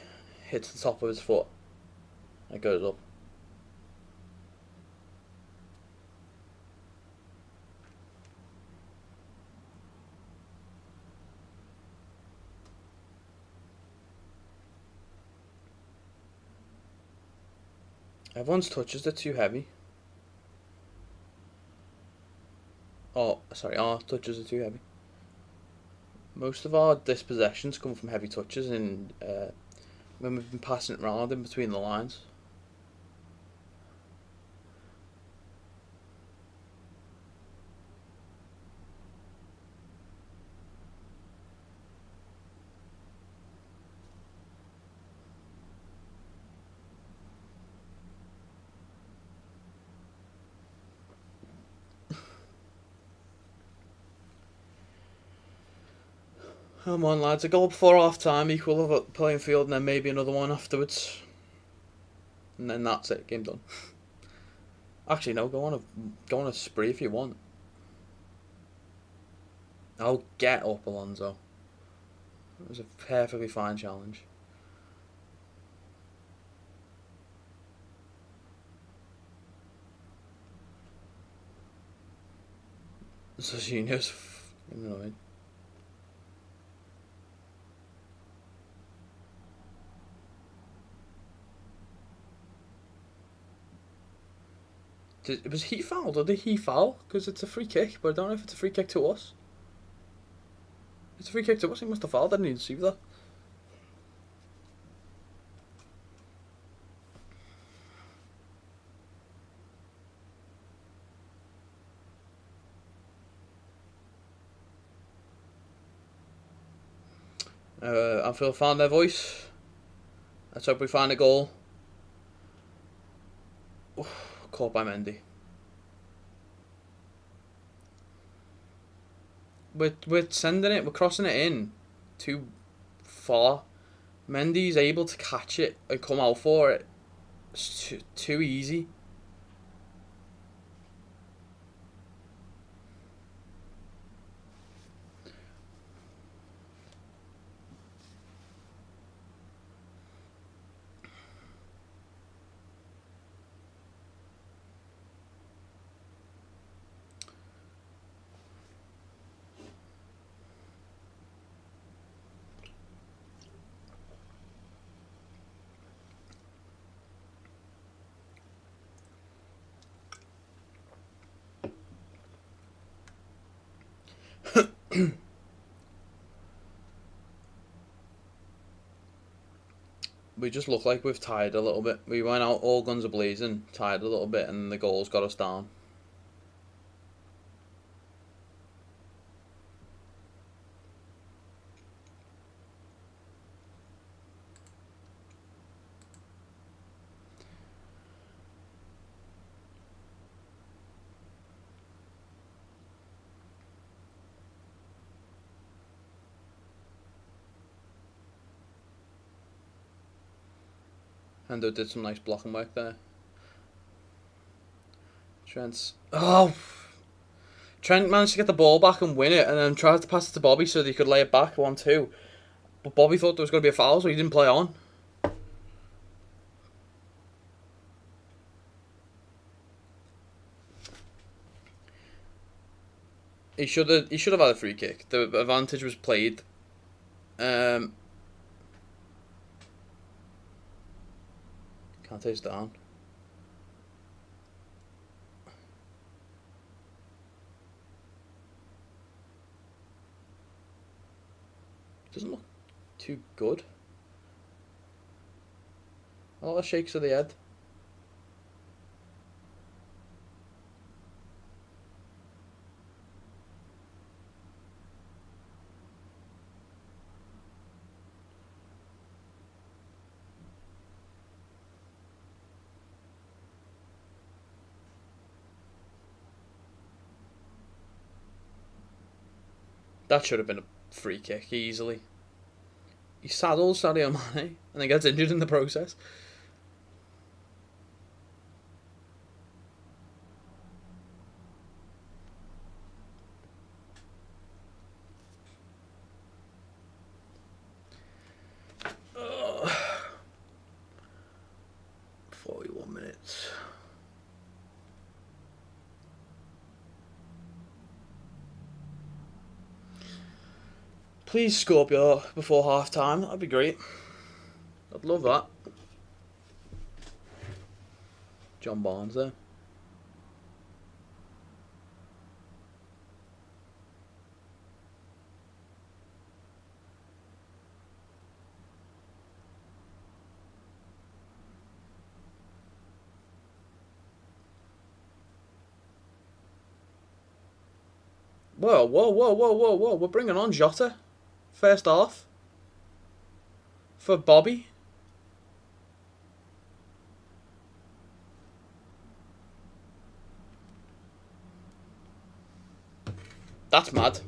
Hits the top of his foot. It goes up. Everyone's touches are too heavy. Our touches are too heavy. Most of our dispossessions come from heavy touches and when we've been passing it around in between the lines. Come on, lads. A goal before half time, equal of playing field, and then maybe another one afterwards. And then that's it. Game done. Actually, no. Go on a spree if you want. Oh, get up, Alonso. It was a perfectly fine challenge. Jorginho's annoying. Was he fouled or did he foul? Because it's a free kick, but I don't know if it's a free kick to us. It's a free kick to us. He must have fouled. I didn't even see that. Anfield found their voice. Let's hope we find a goal. Caught by Mendy. We're sending it. We're crossing it in too far. Mendy's able to catch it and come out for it. It's too easy. We just look like we've tired a little bit. We went out all guns a-blazing, tired a little bit, and the goals got us down. Hendo did some nice blocking work there. Trent managed to get the ball back and win it, and then tried to pass it to Bobby so that he could lay it back 1-2. But Bobby thought there was going to be a foul, so he didn't play on. He should have had a free kick. The advantage was played. Kante's down. Doesn't look too good. A lot of shakes of the head. That should have been a free kick easily. He saddles Sadio Mane and then gets injured in the process. Ugh. 41 minutes. Please Scorpio before half time. That'd be great. I'd love that. John Barnes there. Whoa. We're bringing on Jota. First half. For Bobby. That's mad.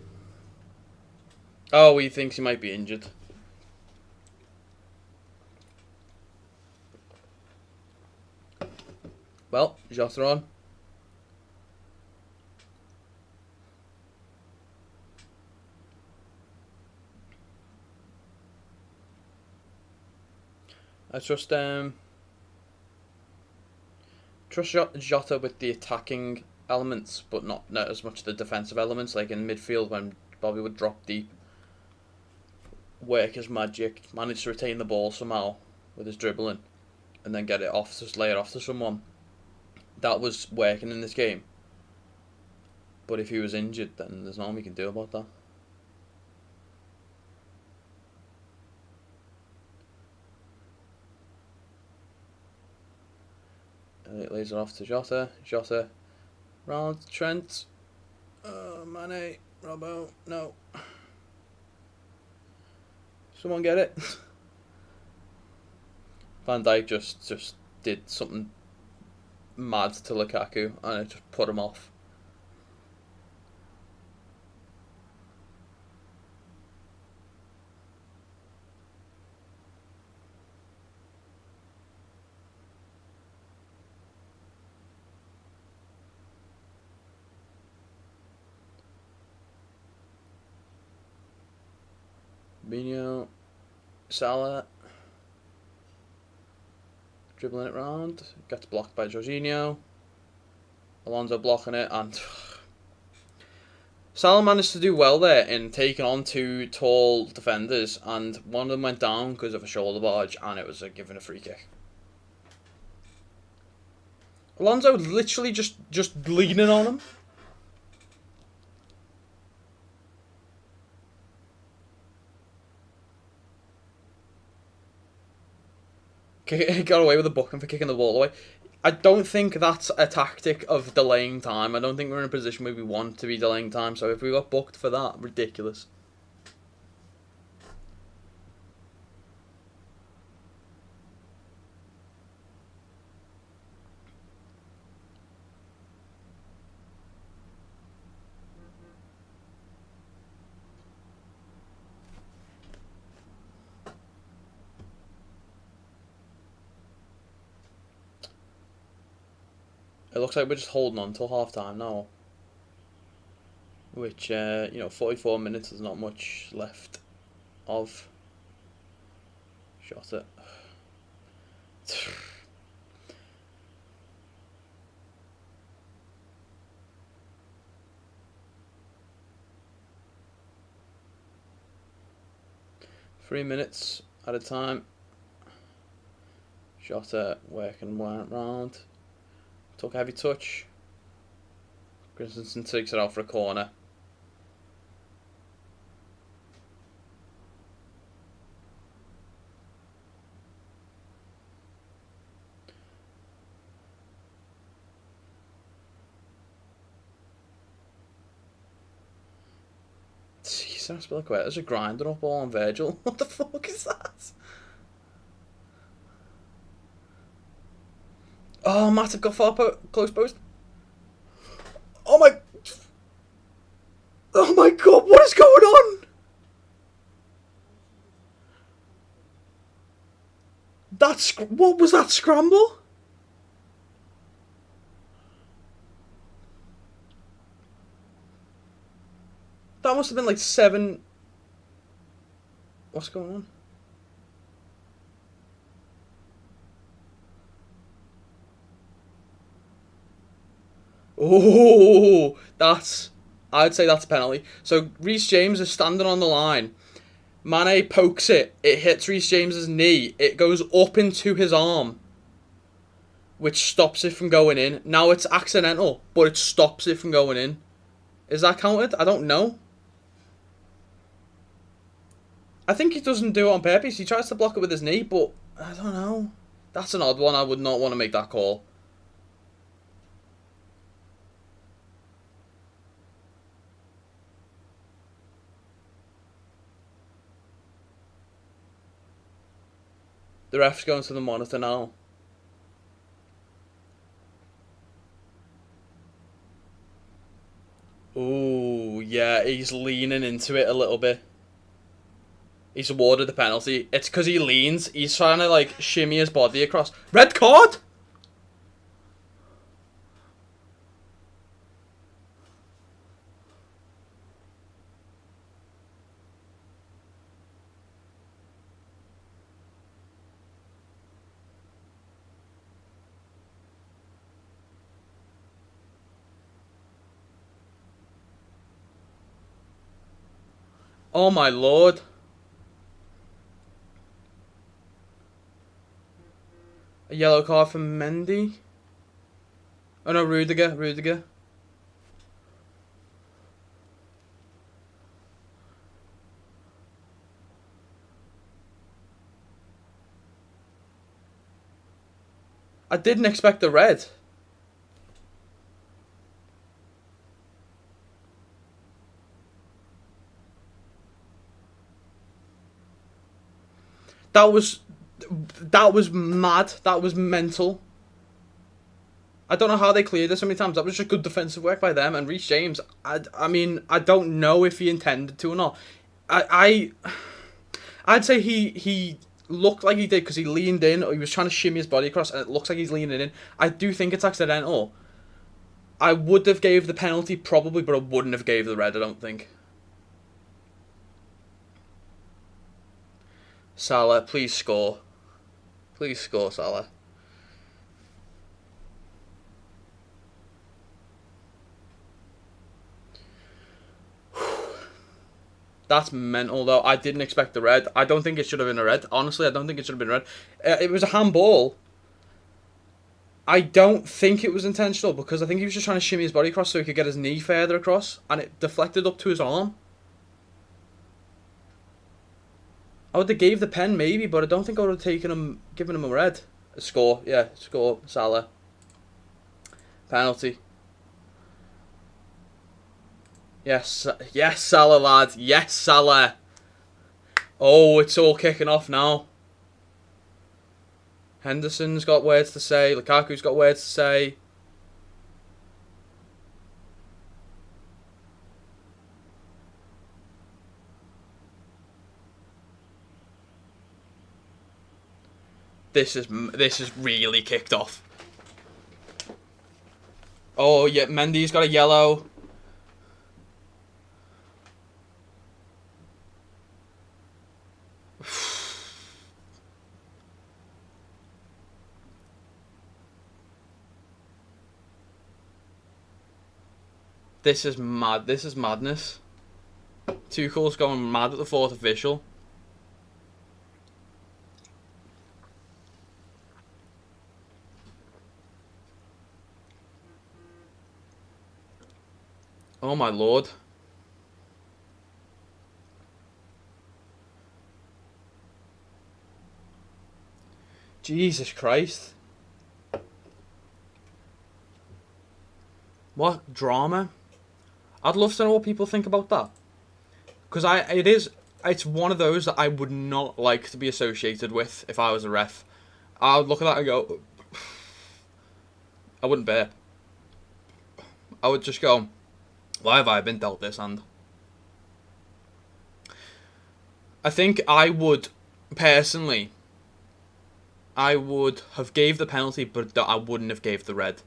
Oh, he thinks he might be injured. Well, Jota on. I trust Jota with the attacking elements, but not as much the defensive elements. Like in midfield, when Bobby would drop deep, work his magic, manage to retain the ball somehow with his dribbling, and then get it off, just lay it off to someone. That was working in this game. But if he was injured, then there's nothing we can do about that. It lays it off to Jota. Jota round Trent. Mane. Robbo. No. Someone get it? Van Dijk just did something mad to Lukaku and it just put him off. Mino, Salah, dribbling it round, gets blocked by Jorginho. Alonso blocking it, and Salah managed to do well there in taking on two tall defenders, and one of them went down because of a shoulder barge, and it was given a free kick. Alonso literally just leaning on him. He got away with a booking for kicking the ball away. I don't think that's a tactic of delaying time. I don't think we're in a position where we want to be delaying time. So if we got booked for that, ridiculous. It looks like we're just holding on till half time now. Which, 44 minutes is not much left of. Shot it. Three minutes at a time. Shot it, working round. Took a heavy touch. Christensen takes it out for a corner. Jesus, there's a grinder up all on Virgil. What the fuck is that? Oh, Matip got far close post. Oh my god, what is going on? What was that scramble? That must have been like 7. What's going on? Oh, I'd say that's a penalty. So Reece James is standing on the line. Mane pokes it. It hits Reece James's knee. It goes up into his arm, which stops it from going in. Now it's accidental, but it stops it from going in. Is that counted? I don't know. I think he doesn't do it on purpose. He tries to block it with his knee, but I don't know. That's an odd one. I would not want to make that call. The ref's going to the monitor now. Ooh, yeah, he's leaning into it a little bit. He's awarded the penalty. It's because he leans. He's trying to, like, shimmy his body across. Red card? Oh my lord. A yellow card for Mendy. Oh no, Rudiger. I didn't expect the red. That was mad. That was mental. I don't know how they cleared it so many times. That was just good defensive work by them. And Reece James, I mean, I don't know if he intended to or not. I'd say he looked like he did because he leaned in or he was trying to shimmy his body across, and it looks like he's leaning in. I do think it's accidental. I would have gave the penalty probably, but I wouldn't have gave the red, I don't think. Salah, please score. Please score, Salah. That's mental, though. I didn't expect the red. I don't think it should have been a red. Honestly, I don't think it should have been red. It was a handball. I don't think it was intentional because I think he was just trying to shimmy his body across so he could get his knee further across, and it deflected up to his arm. I would have gave the pen maybe, but I don't think I would have given him a red. A score, yeah, score, Salah. Penalty. Yes, yes, Salah, lad. Yes, Salah. Oh, it's all kicking off now. Henderson's got words to say. Lukaku's got words to say. This is really kicked off. Oh yeah, Mendy's got a yellow. This is mad. This is madness. Tuchel's going mad at the fourth official. Oh my lord. Jesus Christ. What drama? I'd love to know what people think about that. Because it's one of those that I would not like to be associated with if I was a ref. I would look at that and go, I wouldn't bear. I would just go, why have I been dealt this hand? I think I would, personally, I would have gave the penalty, but I wouldn't have gave the red.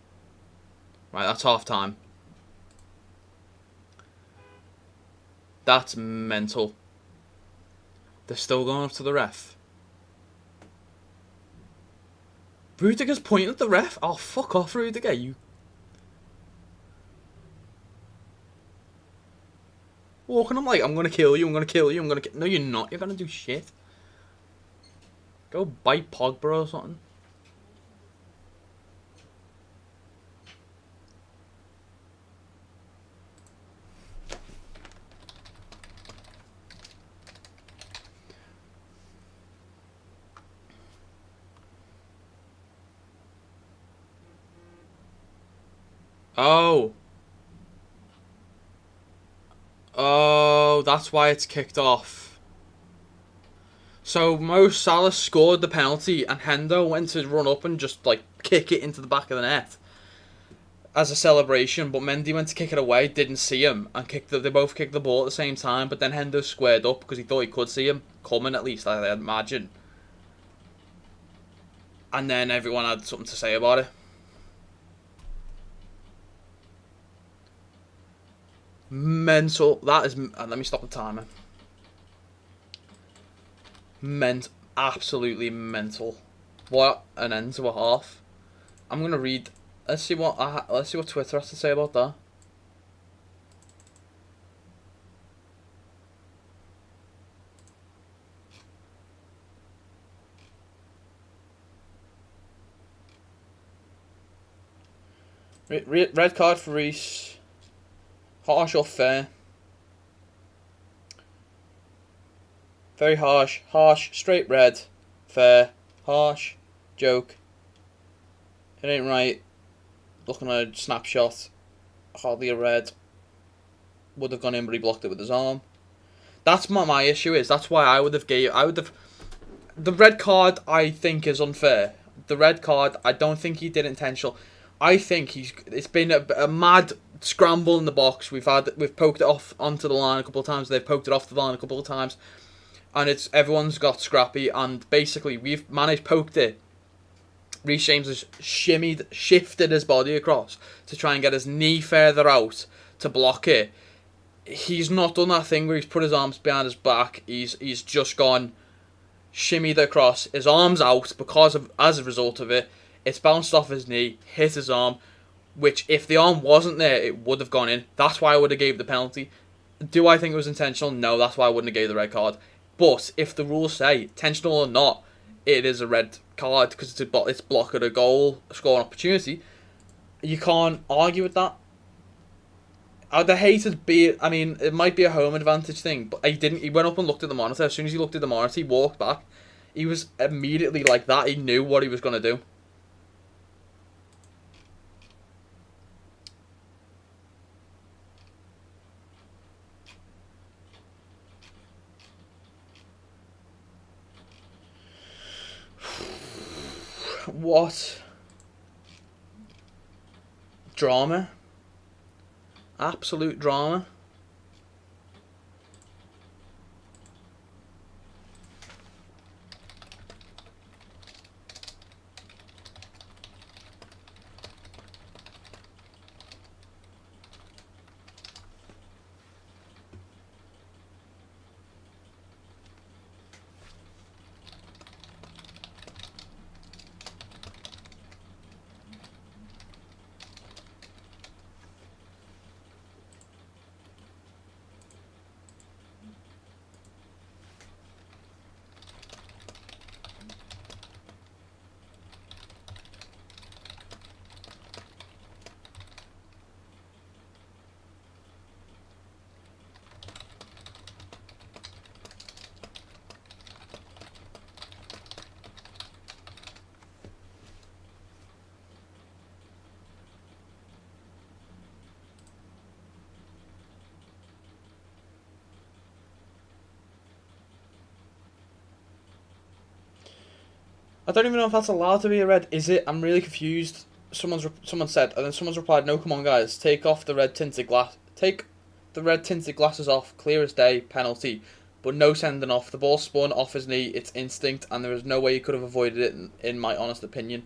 Right, that's half time. That's mental. They're still going up to the ref. Rudiger's pointing at the ref? Oh, fuck off, Rudiger, you... Walking, I'm like, I'm gonna kill you, I'm gonna kill you, I'm gonna kill... No, you're not, you're gonna do shit. Go bite Pogba or something. Oh. Oh, that's why it's kicked off. So Mo Salah scored the penalty and Hendo went to run up and just like kick it into the back of the net as a celebration, but Mendy went to kick it away, didn't see him, and they both kicked the ball at the same time, but then Hendo squared up because he thought he could see him coming, at least I imagine. And then everyone had something to say about it. Mental. That is... let me stop the timer. Absolutely mental. What an end to a half. I'm gonna read... Let's see what Twitter has to say about that. Red card for Reece. Harsh or fair? Very harsh. Harsh. Straight red. Fair. Harsh. Joke. It ain't right. Looking at a snapshot. Hardly a red. Would have gone in, but he blocked it with his arm. That's what my issue is. That's why I would have the red card I think is unfair. The red card, I don't think he did intentional. I think it's been a mad scramble in the box. We've poked it off onto the line a couple of times. They've poked it off the line a couple of times, and everyone's got scrappy. And basically, we've managed poked it. Reece James has shifted his body across to try and get his knee further out to block it. He's not done that thing where he's put his arms behind his back. He's just gone, shimmied across, his arms out as a result of it. It's bounced off his knee, hit his arm, which if the arm wasn't there, it would have gone in. That's why I would have gave the penalty. Do I think it was intentional? No, that's why I wouldn't have gave the red card. But if the rules say intentional or not, it is a red card because it's blocking a goal, a scoring opportunity. You can't argue with that. I'd have hated I mean, it might be a home advantage thing, but he didn't. He went up and looked at the monitor. As soon as he looked at the monitor, he walked back. He was immediately like that. He knew what he was going to do. What drama? Absolute drama. I don't even know if that's allowed to be a red. Is it? I'm really confused. Someone said, and then someone's replied, "No, come on, guys, take the red tinted glasses off. Clear as day, penalty, but no sending off. The ball spun off his knee. It's instinct, and there is no way he could have avoided it. In my honest opinion,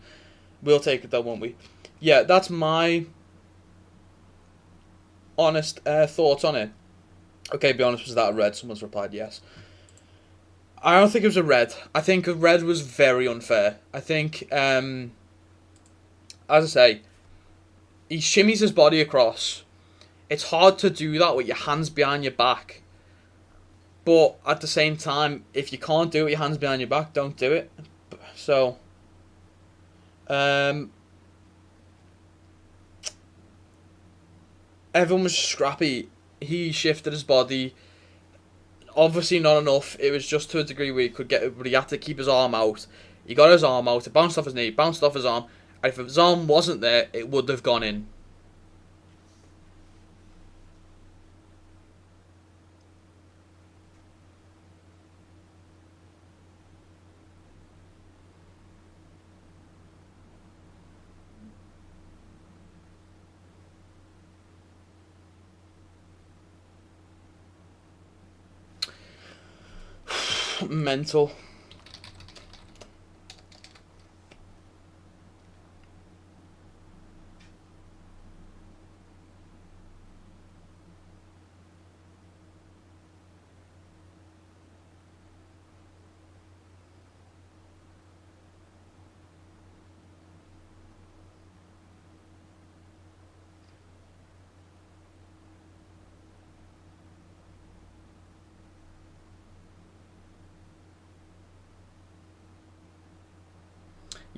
we'll take it though, won't we? Yeah, that's my honest thoughts on it. Okay, be honest, was that a red? Someone's replied, yes. I don't think it was a red. I think a red was very unfair. I think, as I say, he shimmies his body across. It's hard to do that with your hands behind your back. But at the same time, if you can't do it with your hands behind your back, don't do it. So, everyone was scrappy. He shifted his body. Obviously not enough. It was just to a degree where he could get it, but he had to keep his arm out. He got his arm out. It bounced off his knee, bounced off his arm. And if his arm wasn't there, it would have gone in. Mental.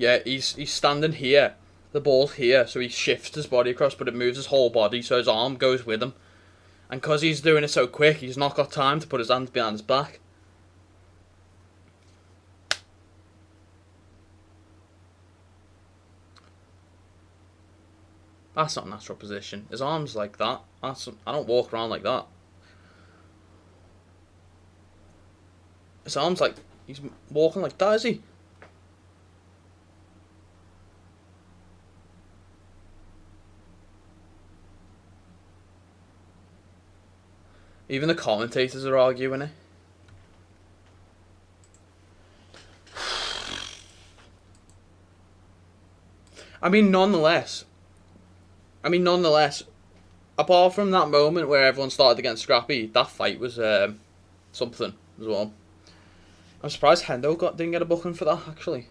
Yeah, he's standing here. The ball's here, so he shifts his body across, but it moves his whole body, so his arm goes with him. And because he's doing it so quick, he's not got time to put his hands behind his back. That's not a natural position. His arm's like that. I don't walk around like that. His arm's like He's walking like that, is he? Even the commentators are arguing it. I mean, nonetheless, apart from that moment where everyone started to get scrappy, that fight was something as well. I'm surprised Hendo didn't get a booking for that, actually.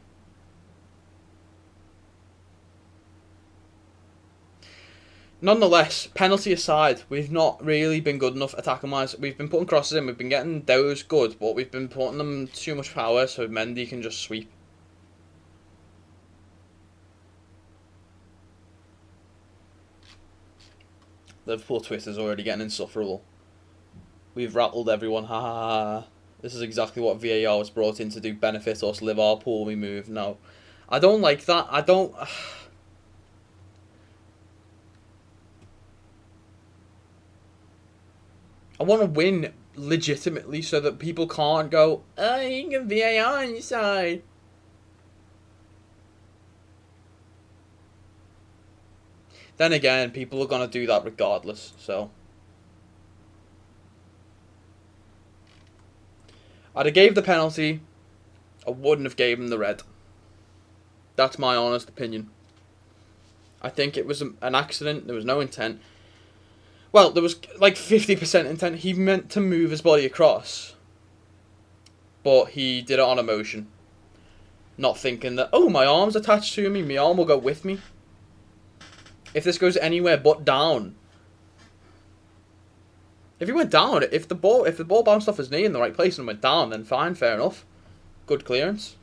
Nonetheless, penalty aside, we've not really been good enough attacking wise. We've been putting crosses in, we've been getting those good, but we've been putting them too much power so Mendy can just sweep. Liverpool Twitter's already getting insufferable. We've rattled everyone, ha ha ha. This is exactly what VAR was brought in to do, benefit us, Liverpool, we move. No. I don't like that. I want to win legitimately so that people can't go, oh, you can VAR on your side. Then again, people are going to do that regardless, so. I'd have gave the penalty. I wouldn't have gave him the red. That's my honest opinion. I think it was an accident. There was no intent. Well, there was like 50% intent. He meant to move his body across. But he did it on emotion. Not thinking that, oh, my arm's attached to me. My arm will go with me. If this goes anywhere but down. If he went down, if the ball bounced off his knee in the right place and went down, then fine, fair enough. Good clearance.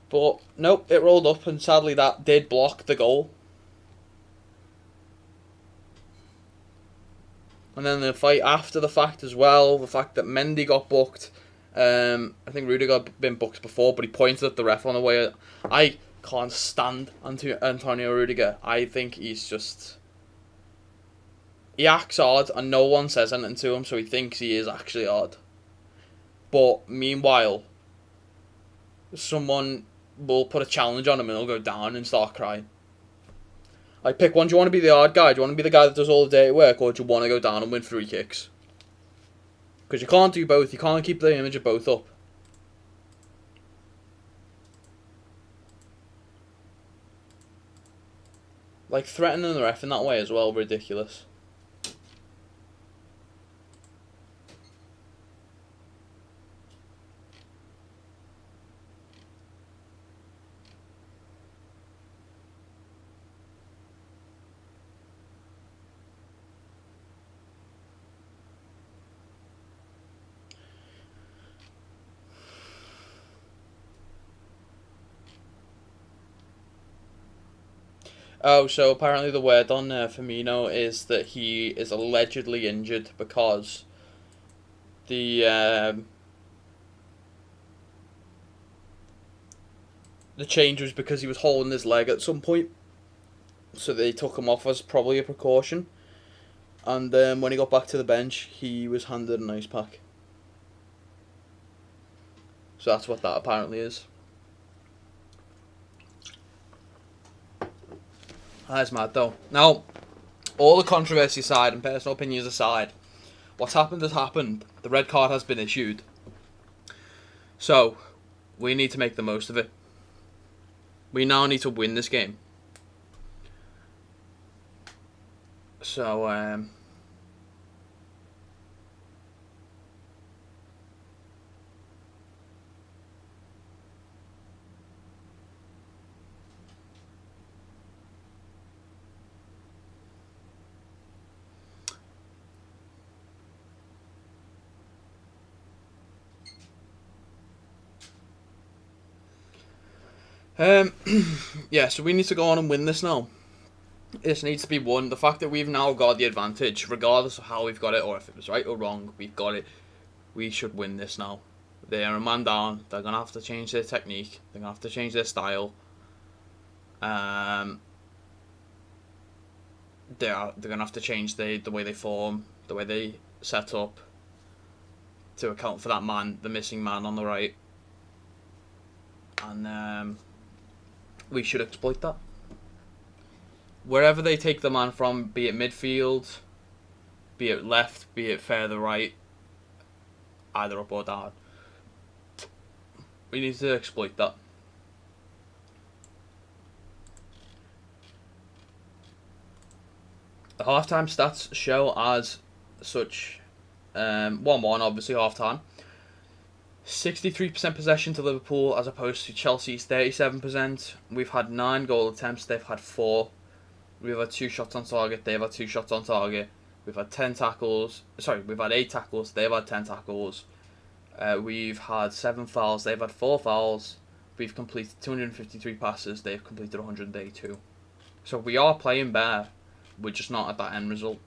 But, nope, it rolled up, and sadly that did block the goal. And then the fight after the fact as well, the fact that Mendy got booked. I think Rudiger had been booked before, but he pointed at the ref on the way. I can't stand Antonio Rudiger. I think he's just... He acts odd, and no one says anything to him, so he thinks he is actually odd. But, meanwhile, someone will put a challenge on him and he'll go down and start crying. I pick one. Do you want to be the hard guy? Do you want to be the guy that does all the dirty work, or do you want to go down and win 3 kicks? Because you can't do both. You can't keep the image of both up. Like, threatening the ref in that way as well, ridiculous. Oh, so apparently the word on Firmino is that he is allegedly injured because the change was because he was holding his leg at some point, so they took him off as probably a precaution. And when he got back to the bench, he was handed an ice pack. So that's what that apparently is. That's mad though. Now, all the controversy aside and personal opinions aside, what's happened has happened. The red card has been issued. So, we need to make the most of it. We now need to win this game. So, yeah, so we need to go on and win this now. This needs to be won. The fact that we've now got the advantage, regardless of how we've got it or if it was right or wrong, we've got it. We should win this now. They're a man down. They're going to have to change their technique. They're going to have to change their style. They're going to have to change the way they form, the way they set up. to account for that man, the missing man on the right. And we should exploit that. Wherever they take the man from, be it midfield, be it left, be it further right, either up or down, we need to exploit that. The halftime stats show as such. 1-1, obviously, halftime. 63% possession to Liverpool as opposed to Chelsea's 37%. We've had 9 goal attempts, they've had 4. We've had 2 shots on target, they've had 2 shots on target. We've had 10 tackles. Sorry, we've had 8 tackles, they've had 10 tackles. We've had 7 fouls, they've had 4 fouls. We've completed 253 passes, they've completed 182. So we are playing better, we're just not at that end result.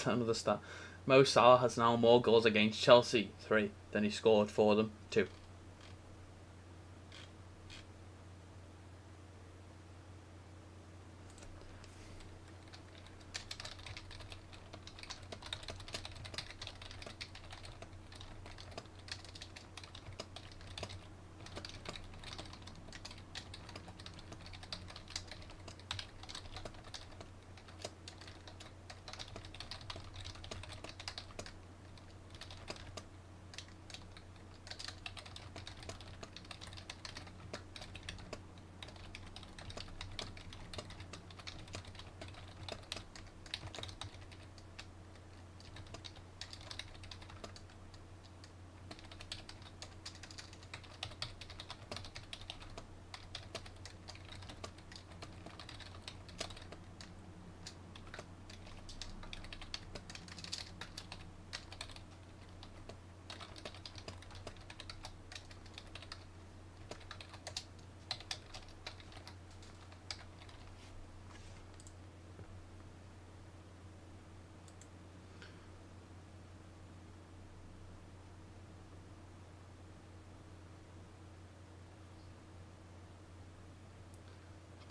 Another stat. Mo Salah has now more goals against Chelsea, 3, than he scored for them, 2.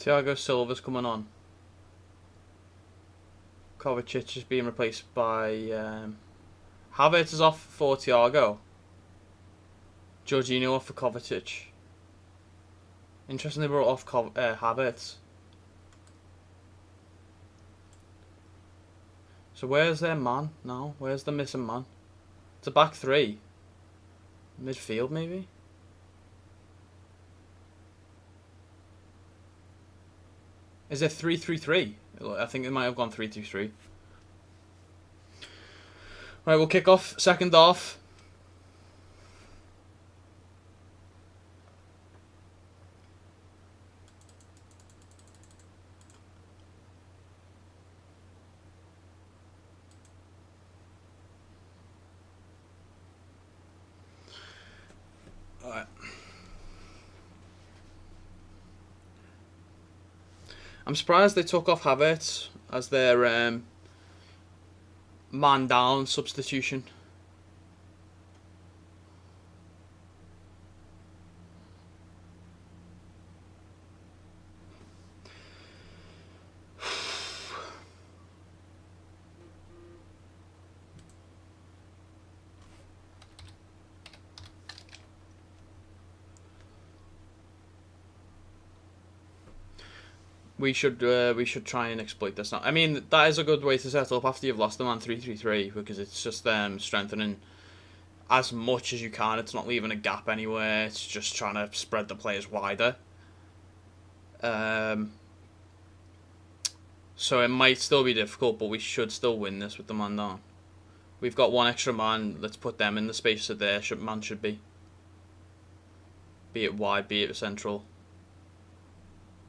Thiago Silva's coming on. Kovacic is being replaced by Havertz is off for Thiago. Jorginho off for Kovacic. Interestingly, brought off Havertz. So where's their man now? Where's the missing man? It's a back 3. Midfield maybe? Is it 3-3-3? I think it might have gone 3-2-3. Right, we'll kick off second half. Alright. I'm surprised they took off Havertz as their man down substitution. We should try and exploit this now. I mean, that is a good way to set up after you've lost the man 3-3-3 because it's just strengthening as much as you can. It's not leaving a gap anywhere. It's just trying to spread the players wider. So it might still be difficult, but we should still win this with the man down. We've got 1 extra man. Let's put them in the space that their man should be. Be it wide, be it central.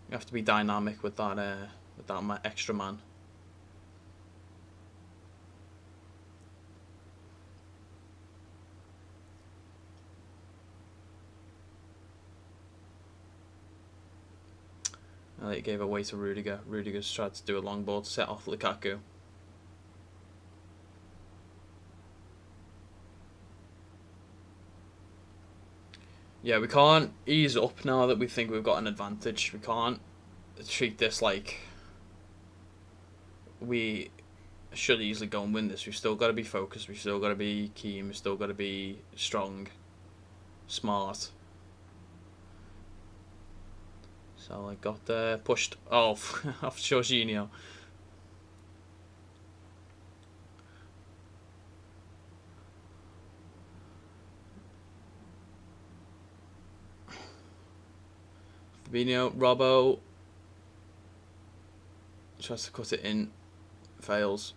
You have to be dynamic with that extra man. It gave away to Rudiger. Rudiger's tried to do a long ball to set off Lukaku. Yeah, we can't ease up now that we think we've got an advantage. We can't treat this like we should easily go and win this. We've still got to be focused. We've still got to be keen. We've still got to be strong, smart. So I got pushed off off Jorginho. Fabinho, Robbo tries to cut it in, fails.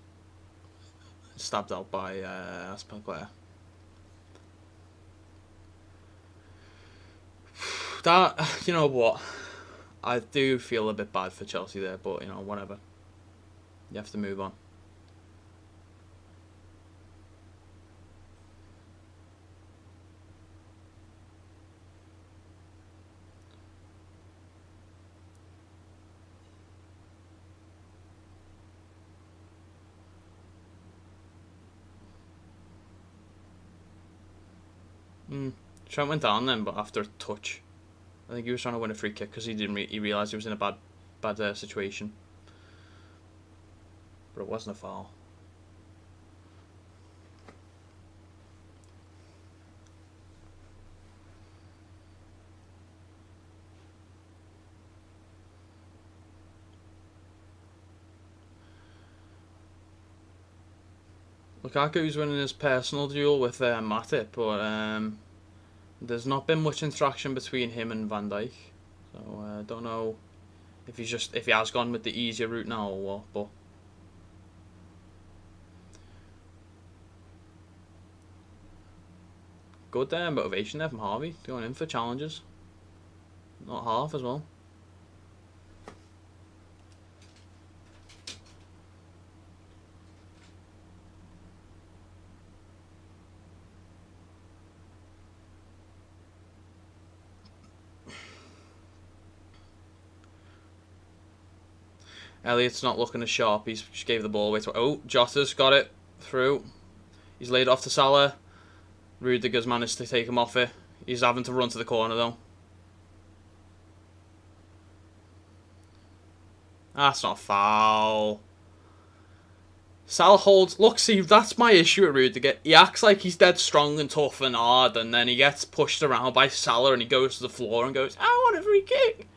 Stabbed out by Aspilicueta. That, you know what? I do feel a bit bad for Chelsea there, but you know, whatever. You have to move on. Trent went down then, but after a touch. I think he was trying to win a free kick because he didn't. He realised he was in a bad situation. But it wasn't a foul. Lukaku's winning his personal duel with Matip, but there's not been much interaction between him and Van Dijk. So I don't know if he has gone with the easier route now or what. But good motivation there from Harvey, going in for challenges. Not half as well. Elliott's not looking as sharp. He just gave the ball away to... Oh, Jota's got it through. He's laid it off to Salah. Rudiger's managed to take him off it. He's having to run to the corner though. That's not a foul. Salah holds... Look, see, that's my issue with Rudiger. He acts like he's dead strong and tough and hard, and then he gets pushed around by Salah and he goes to the floor and goes, I want a free kick.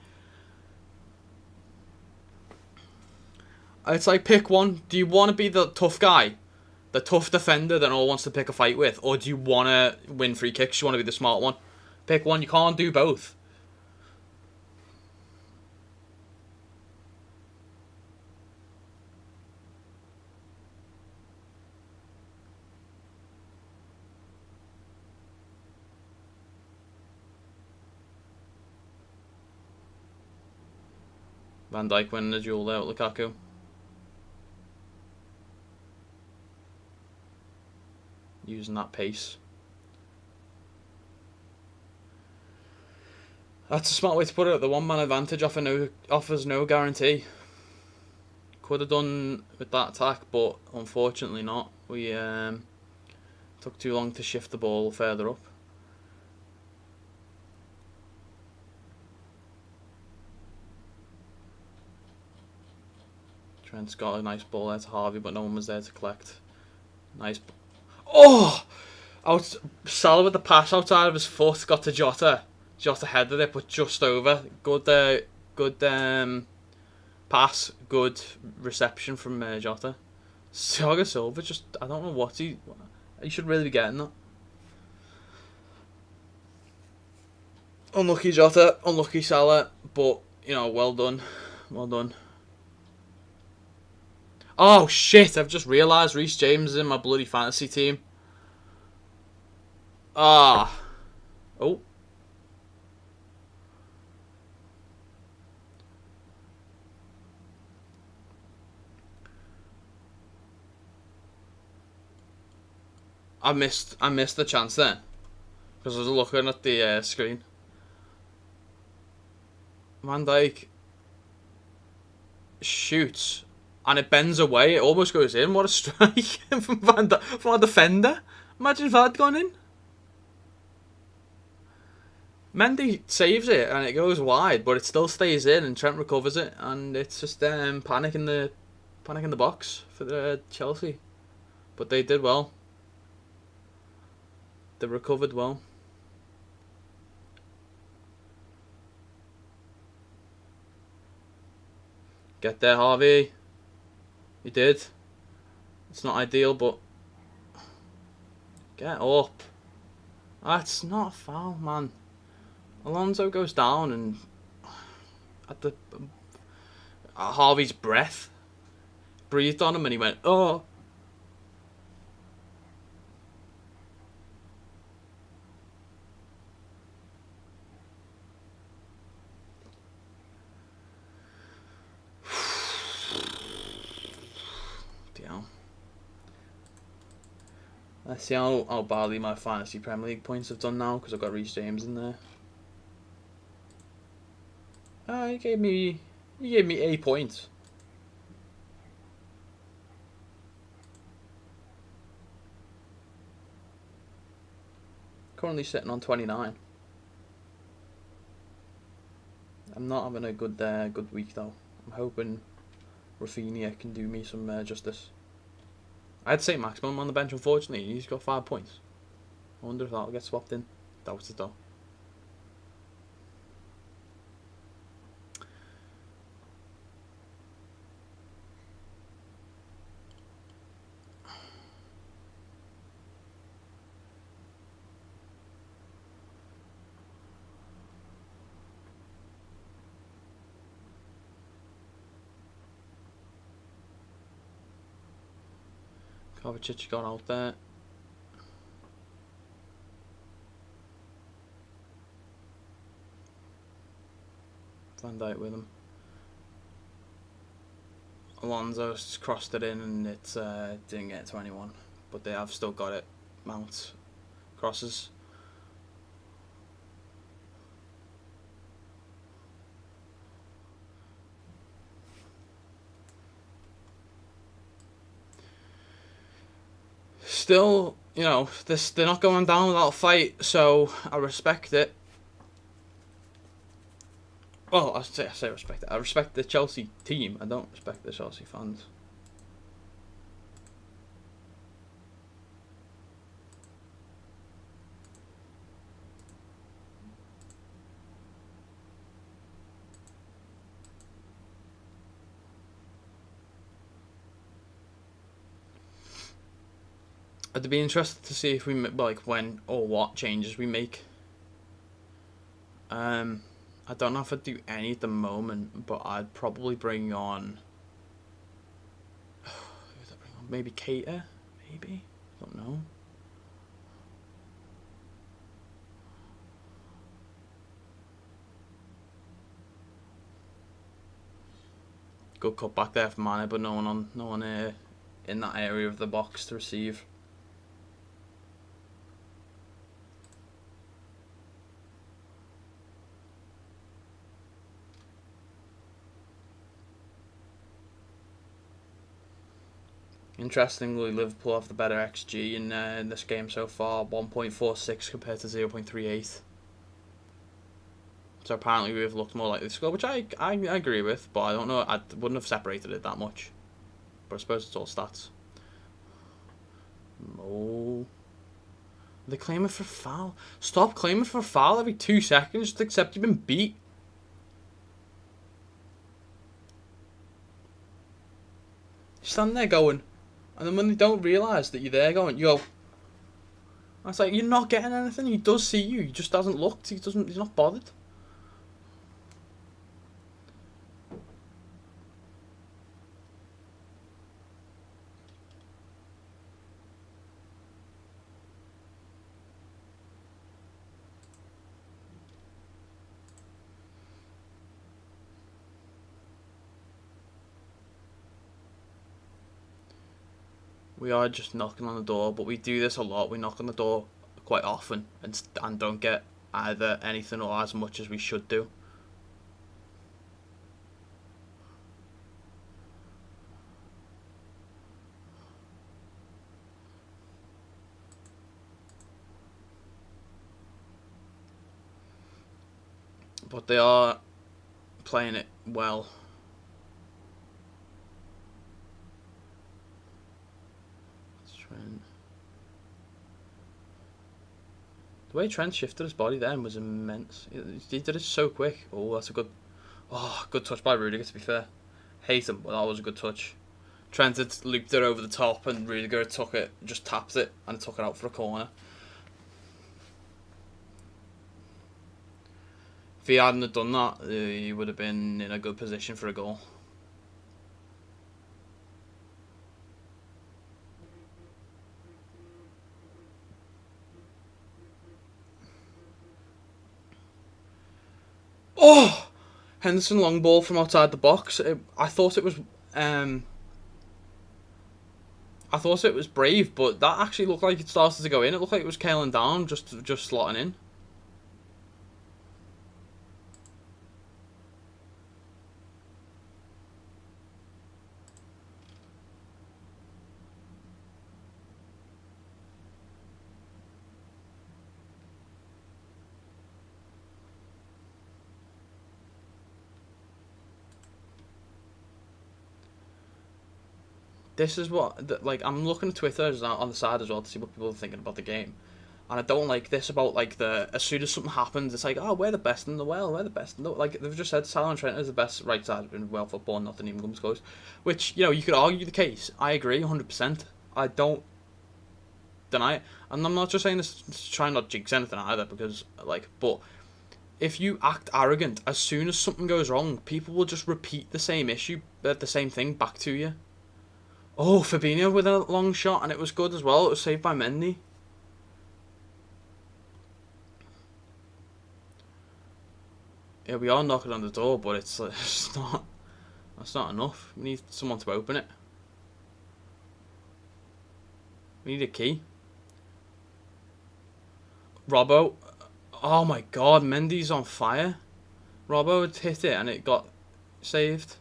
It's like, pick one. Do you want to be the tough guy? The tough defender that no one wants to pick a fight with? Or do you want to win free kicks? You want to be the smart one? Pick one. You can't do both. Van Dijk winning the duel there with Lukaku. Using that pace. That's a smart way to put it. The one-man advantage offers no guarantee. Could have done with that attack, but unfortunately not. We took too long to shift the ball further up. Trent's got a nice ball there to Harvey, but no one was there to collect. Nice. Oh! Salah with the pass outside of his foot, got to Jota. Jota headed it, but just over. Good pass, good reception from Jota. Thiago Silva just, I don't know what he should really be getting that. Unlucky Jota, unlucky Salah, but, you know, well done. Well done. Oh shit, I've just realised Reece James is in my bloody fantasy team. Ah. Oh. I missed the chance then. Because I was looking at the screen. Van Dijk shoots. And it bends away. It almost goes in. What a strike from from our defender. Imagine if that had gone in. Mendy saves it and it goes wide, but it still stays in, and Trent recovers it, and it's just panic in the box for the Chelsea. But they did well. They recovered well. Get there, Harvey. You did. It's not ideal, but get up. That's not a foul, man. Alonso goes down, and at the Harvey's breath breathed on him, and he went, "Oh." Damn. Let's see how badly my fantasy Premier League points have done now, because I've got Reece James in there. He gave me 8 points. Currently sitting on 29. I'm not having a good week though. I'm hoping Rafinha can do me some justice. I'd say maximum on the bench, unfortunately. He's got 5 points. I wonder if that'll get swapped in. Doubt it though. Kovacic got out there. Van Dijk with him. Alonso's crossed it in, and it didn't get to anyone, but they have still got it. Mount crosses. Still, you know, they're not going down without a fight, so I respect it. Well, I say respect it. I respect the Chelsea team. I don't respect the Chelsea fans. I'd be interested to see if we like when or what changes we make. I don't know if I'd do any at the moment, but I'd probably bring on. Who'd I bring on? Maybe Keita. Maybe, I don't know. Good cut back there for Mane, but no one in that area of the box to receive. Interestingly, Liverpool have the better XG in this game so far, 1.46 compared to 0.38. So apparently we've looked more likely to score, which I agree with, but I don't know, I wouldn't have separated it that much. But I suppose it's all stats. Oh. They're claiming for a foul. Stop claiming for a foul every 2 seconds, just accept you've been beat. You stand there going, and then when they don't realise that you're there going, you go, it's like, you're not getting anything. He does see you. He just hasn't looked. He's not bothered. We are just knocking on the door, but we do this a lot. We knock on the door quite often and don't get either anything or as much as we should do. but they are playing it well. Trent. The way Trent shifted his body then was immense. He did it so quick. Oh, that's a good... Oh, good touch by Rudiger, to be fair. Hate him, but that was a good touch. Trent had looped it over the top and Rudiger took it, just tapped it, and took it out for a corner. If he hadn't have done that, he would have been in a good position for a goal. Oh! Henderson long ball from outside the box. I thought it was brave, but that actually looked like it started to go in. It looked like it was curling down, just slotting in. This is what, like, I'm looking at Twitter on the side as well to see what people are thinking about the game. And I don't like this about, like, as soon as something happens, it's like, oh, we're the best in the world, we're the best in the world. Like, they've just said Salah and Trent is the best right side in world football, nothing even comes close. Which, you know, you could argue the case. I agree 100%. I don't deny it. And I'm not just saying this to try and not jinx anything either, because, like, but if you act arrogant, as soon as something goes wrong, people will just repeat the same issue, the same thing back to you. Oh, Fabinho with a long shot, and it was good as well. It was saved by Mendy. Yeah, we are knocking on the door, but it's not. That's not enough. We need someone to open it. We need a key. Robbo. Oh my God, Mendy's on fire. Robbo had hit it, and it got saved.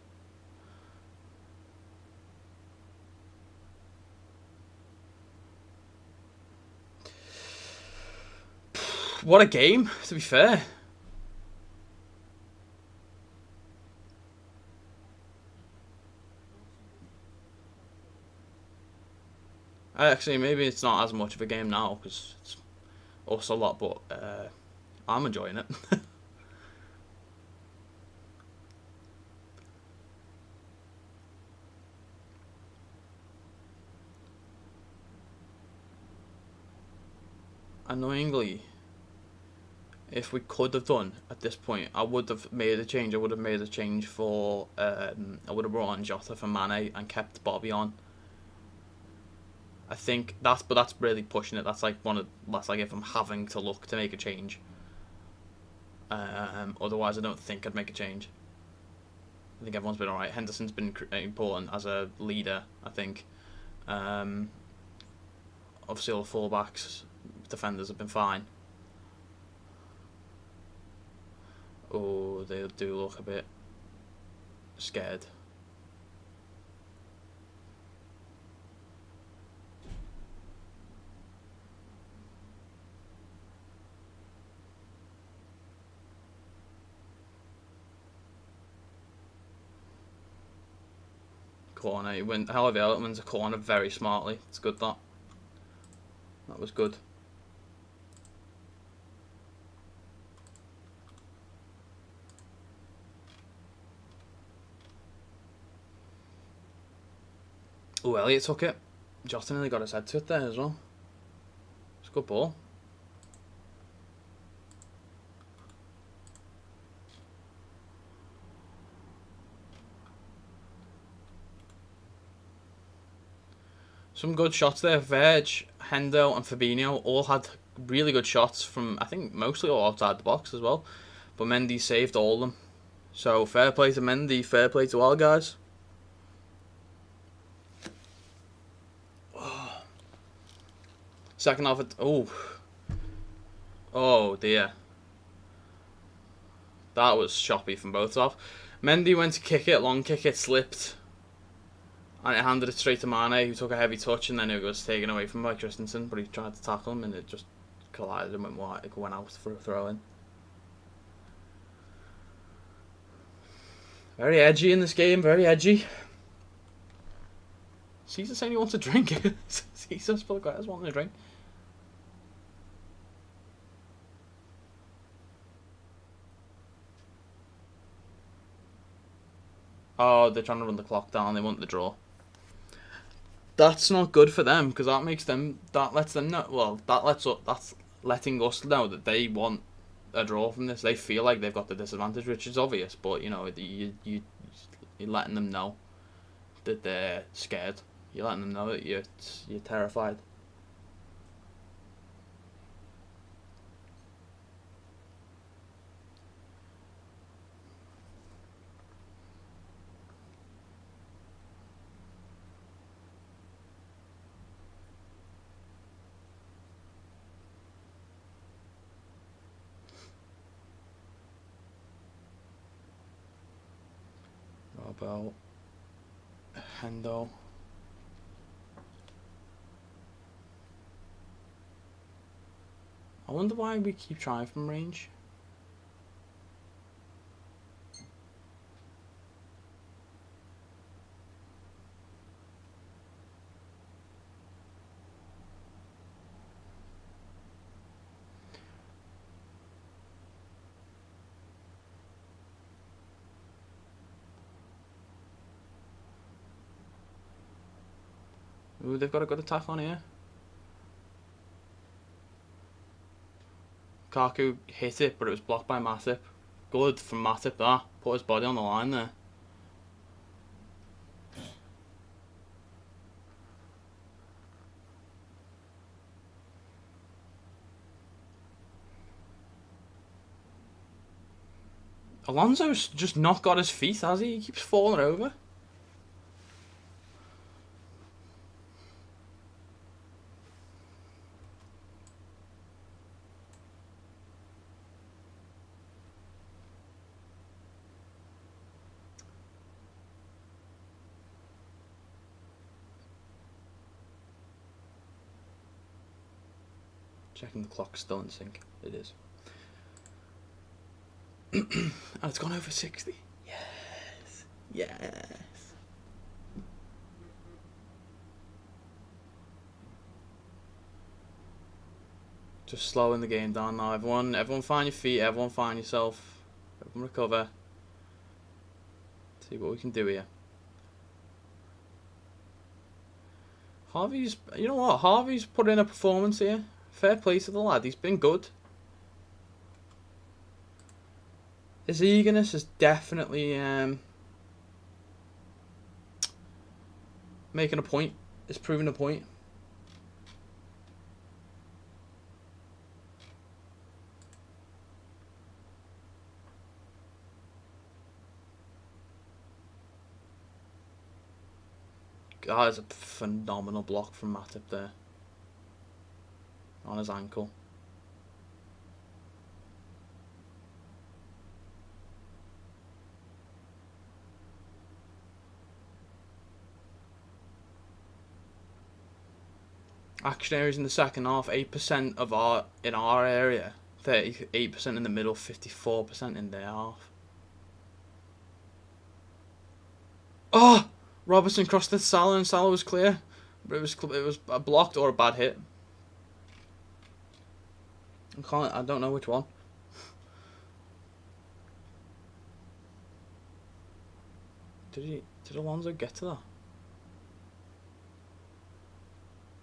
What a game, to be fair. Actually, maybe it's not as much of a game now, because it's also a lot, but I'm enjoying it. Annoyingly, if we could have done at this point, I would have made a change. I would have made a change for I would have brought on Jota for Mane and kept Bobby on. I think that's really pushing it. That's like that's like if I'm having to look to make a change. Otherwise, I don't think I'd make a change. I think everyone's been alright. Henderson's been important as a leader, I think. Obviously, all the fullbacks, defenders have been fine. Oh, they do look a bit scared. Corner. He went hell of a Eltman's a corner very smartly. It's good that. That was good. Oh, Elliot took it. Jota nearly got his head to it there as well. It's a good ball. Some good shots there. Verge, Hendo and Fabinho all had really good shots from, I think, mostly all outside the box as well. But Mendy saved all of them. So, fair play to Mendy, fair play to all guys. Oh. Second half, oh dear. That was choppy from both off. Mendy went to kick it, long kick it, slipped. And it handed it straight to Mane, who took a heavy touch, and then it was taken away from by Christensen, but he tried to tackle him, and it just collided and went out for a throw-in. Very edgy in this game, very edgy. Caesar saying he wants a drink. Caesar's full of guys wanting a drink. Oh, they're trying to run the clock down. They want the draw. That's not good for them because that makes them. That lets them know. Well, that's letting us know that they want a draw from this. They feel like they've got the disadvantage, which is obvious. But you know, you're letting them know that they're scared. You're letting them know that you're terrified. About Hendo. I wonder why we keep trying from range. Ooh, they've got a good attack on here. Kaku hit it, but it was blocked by Matip. Good from Matip, that. Put his body on the line there. Alonso's just not got his feet, has he? He keeps falling over. Checking the clock's still in sync. It is. And it's gone over 60. Yes. Yes. Just slowing the game down now. Everyone find your feet. Everyone find yourself. Everyone recover. See what we can do here. Harvey's, you know what? Harvey's put in a performance here. Fair play to the lad. He's been good. His eagerness is definitely making a point. It's proving a point. That is a phenomenal block from Matip there. On his ankle. Action areas in the second half, 8% in our area, 38% in the middle, 54% in their half. Oh! Robertson crossed the Salah and Salah was clear. But it was a blocked or a bad hit. I don't know which one. Did Alonso get to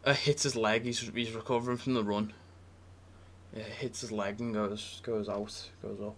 that? Hits his leg. He's recovering from the run. Yeah, hits his leg and goes out, goes up.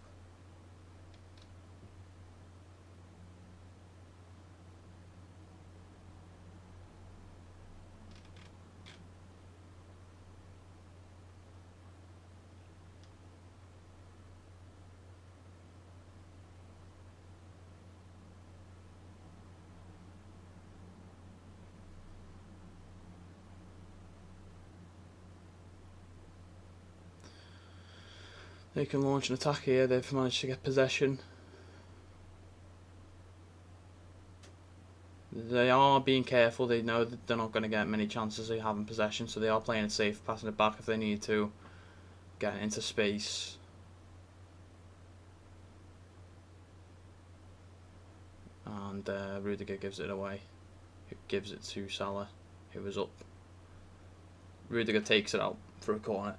They can launch an attack here. They've managed to get possession. They are being careful. They know that they're not going to get many chances of having possession, so they are playing it safe, passing it back if they need to, getting into space. and Rudiger gives it away. Who gives it to Salah, who was up. Rudiger takes it out for a corner.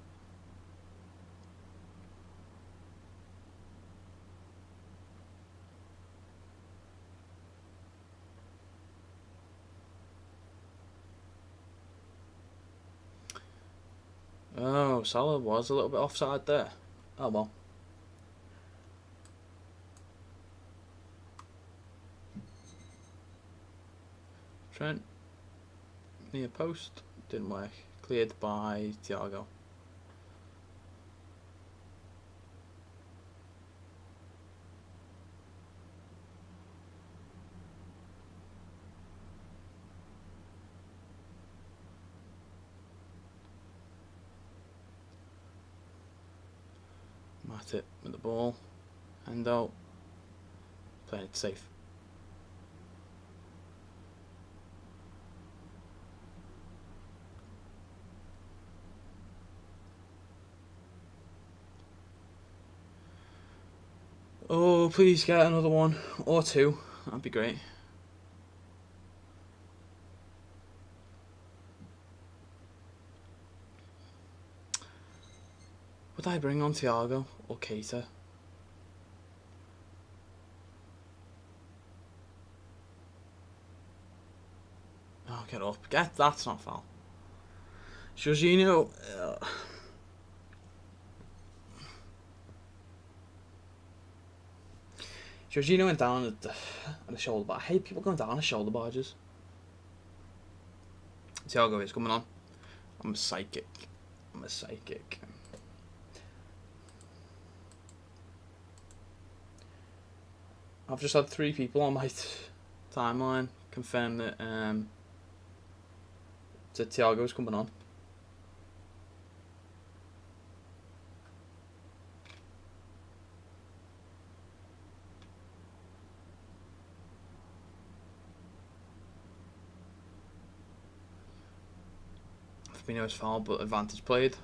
Oh, Salah was a little bit offside there. Oh well. Trent, near post, didn't work. Cleared by Thiago. Matip with the ball. Endo. Playing it safe. Oh, please get another one or two. That'd be great. Would I bring on Thiago or Keita? Oh, get up. That's not foul. Jorginho. Jorginho went down at the shoulder bar. I hate people going down at shoulder barges. Thiago is coming on. I'm a psychic. I've just had 3 people on my timeline confirm that Thiago's coming on. Firmino's foul, but advantage played.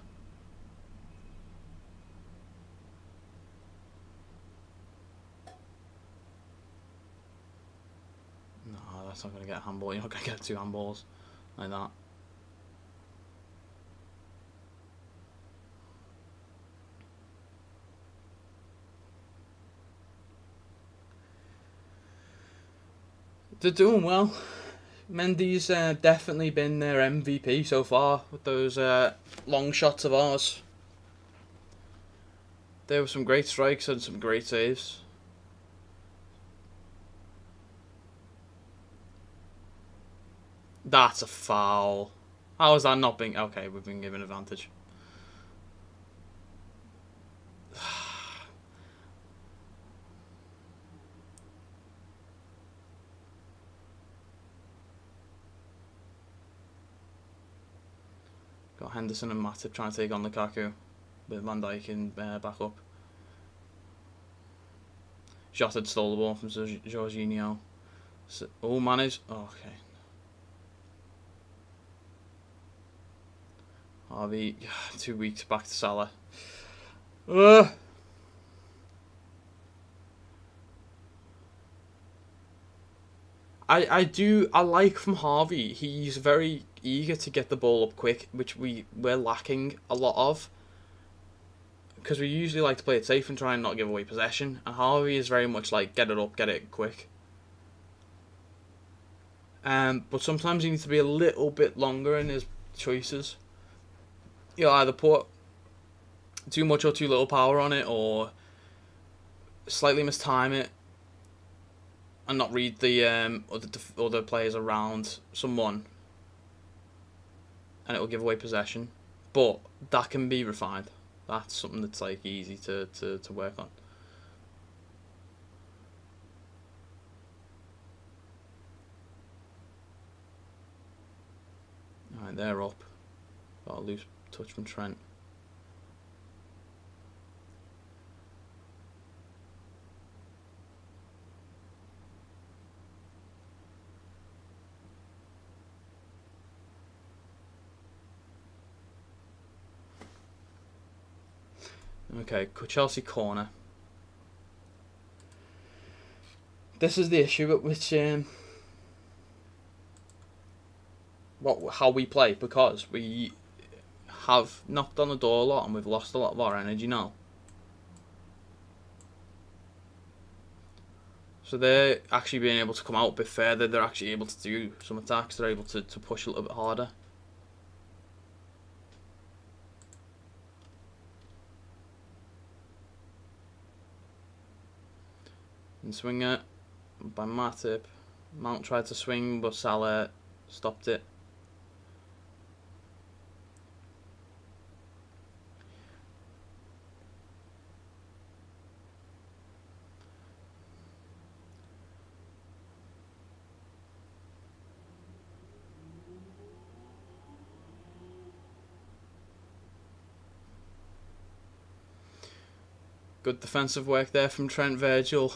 No, that's not going to get a handball. You're not going to get 2 handballs like that. They're doing well. Mendy's definitely been their MVP so far with those long shots of ours. There were some great strikes and some great saves. That's a foul. How is that not being... Okay, we've been given advantage. Got Henderson and Matip trying to take on Lukaku. With Van Dijk in back up. Jota stole the ball from Jorginho. Oh, managed. Oh, okay. Harvey, 2 weeks back to Salah. I like from Harvey. He's very eager to get the ball up quick, which we're lacking a lot of. Because we usually like to play it safe and try and not give away possession. And Harvey is very much like, get it up, get it quick. But sometimes he needs to be a little bit longer in his choices. You'll either put too much or too little power on it, or slightly mistime it and not read the other players around someone, and it will give away possession. But that can be refined. That's something that's like easy to work on. Alright, they're up. Got a loose touch from Trent. Okay, Chelsea corner. this is the issue at which how we play, because we have knocked on the door a lot and we've lost a lot of our energy now. So they're actually being able to come out a bit further. They're actually able to do some attacks. They're able to push a little bit harder. And swing it by Matip. Mount tried to swing, but Salah stopped it. Good defensive work there from Trent, Virgil,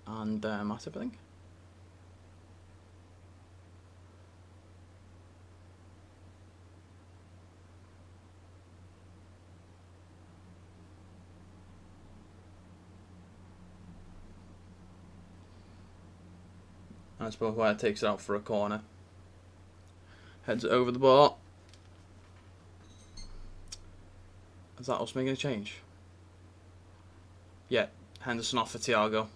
and Matip, I think. And Spokewire takes it out for a corner. Heads it over the bar. Is that us making a change? Yeah, Henderson off for Thiago.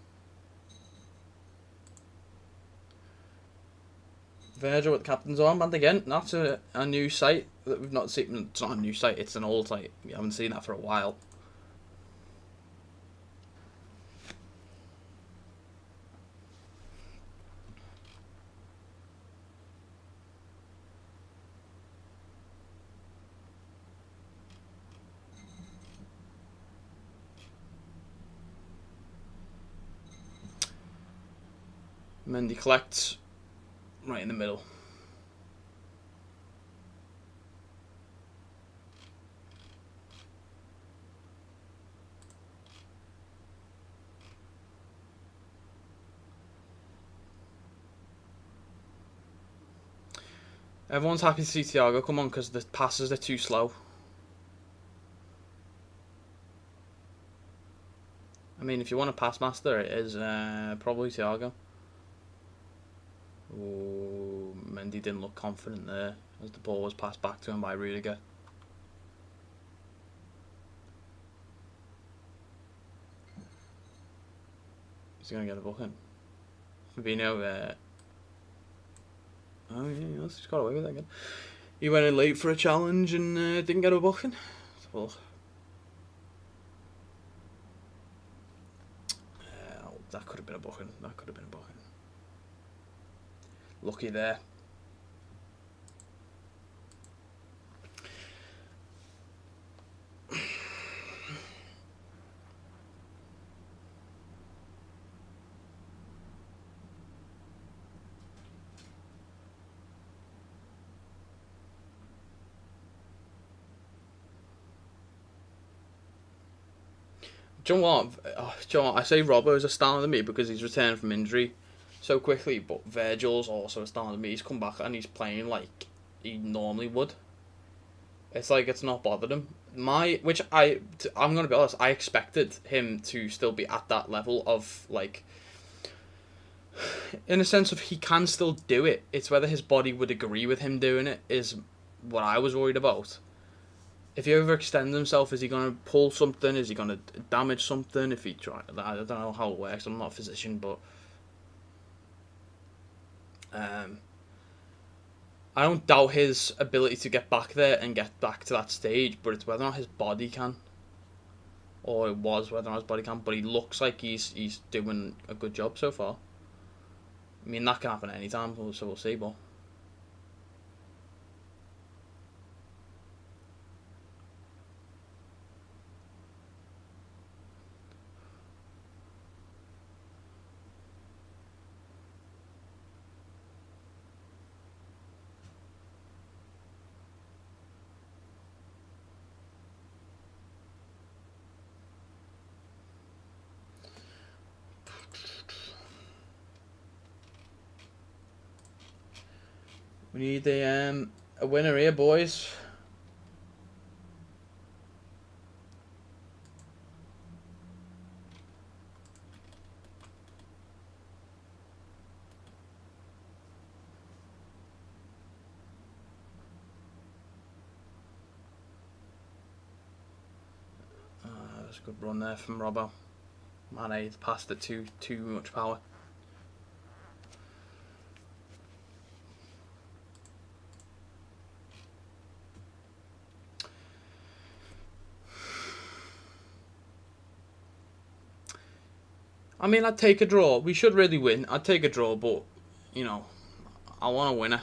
Virgil with the captain's armband again. That's a new sight that we've not seen. It's not a new sight, it's an old sight. We haven't seen that for a while. Mendy collects right in the middle. Everyone's happy to see Thiago come on because the passes are too slow. I mean, if you want a pass master, it is probably Thiago. Oh, Mendy didn't look confident there as the ball was passed back to him by Rudiger. He's going to get a booking. Fabinho, oh yeah, he's got away with that again. He went in late for a challenge and didn't get a booking. Well, that could have been a booking. That could have been a booking. Lucky there. Do you know what? I say Robbo is astounding to me because he's returned from injury so quickly, but Virgil's also astounding to me. He's come back and he's playing like he normally would. It's like it's not bothered him. I'm gonna be honest, I expected him to still be at that level of like, in a sense of he can still do it. It's whether his body would agree with him doing it is what I was worried about. If he overextends himself, is he going to pull something? Is he going to damage something? If he try, I don't know how it works. I'm not a physician, but I don't doubt his ability to get back there and get back to that stage. But it's whether or not his body can, or it was whether or not his body can. But he looks like he's doing a good job so far. I mean, that can happen at any time, so we'll see. But we need a winner here, boys. was a good run there from Robbo. Mane passed it too much power. I mean, I'd take a draw. We should really win. I'd take a draw, but, you know, I want a winner.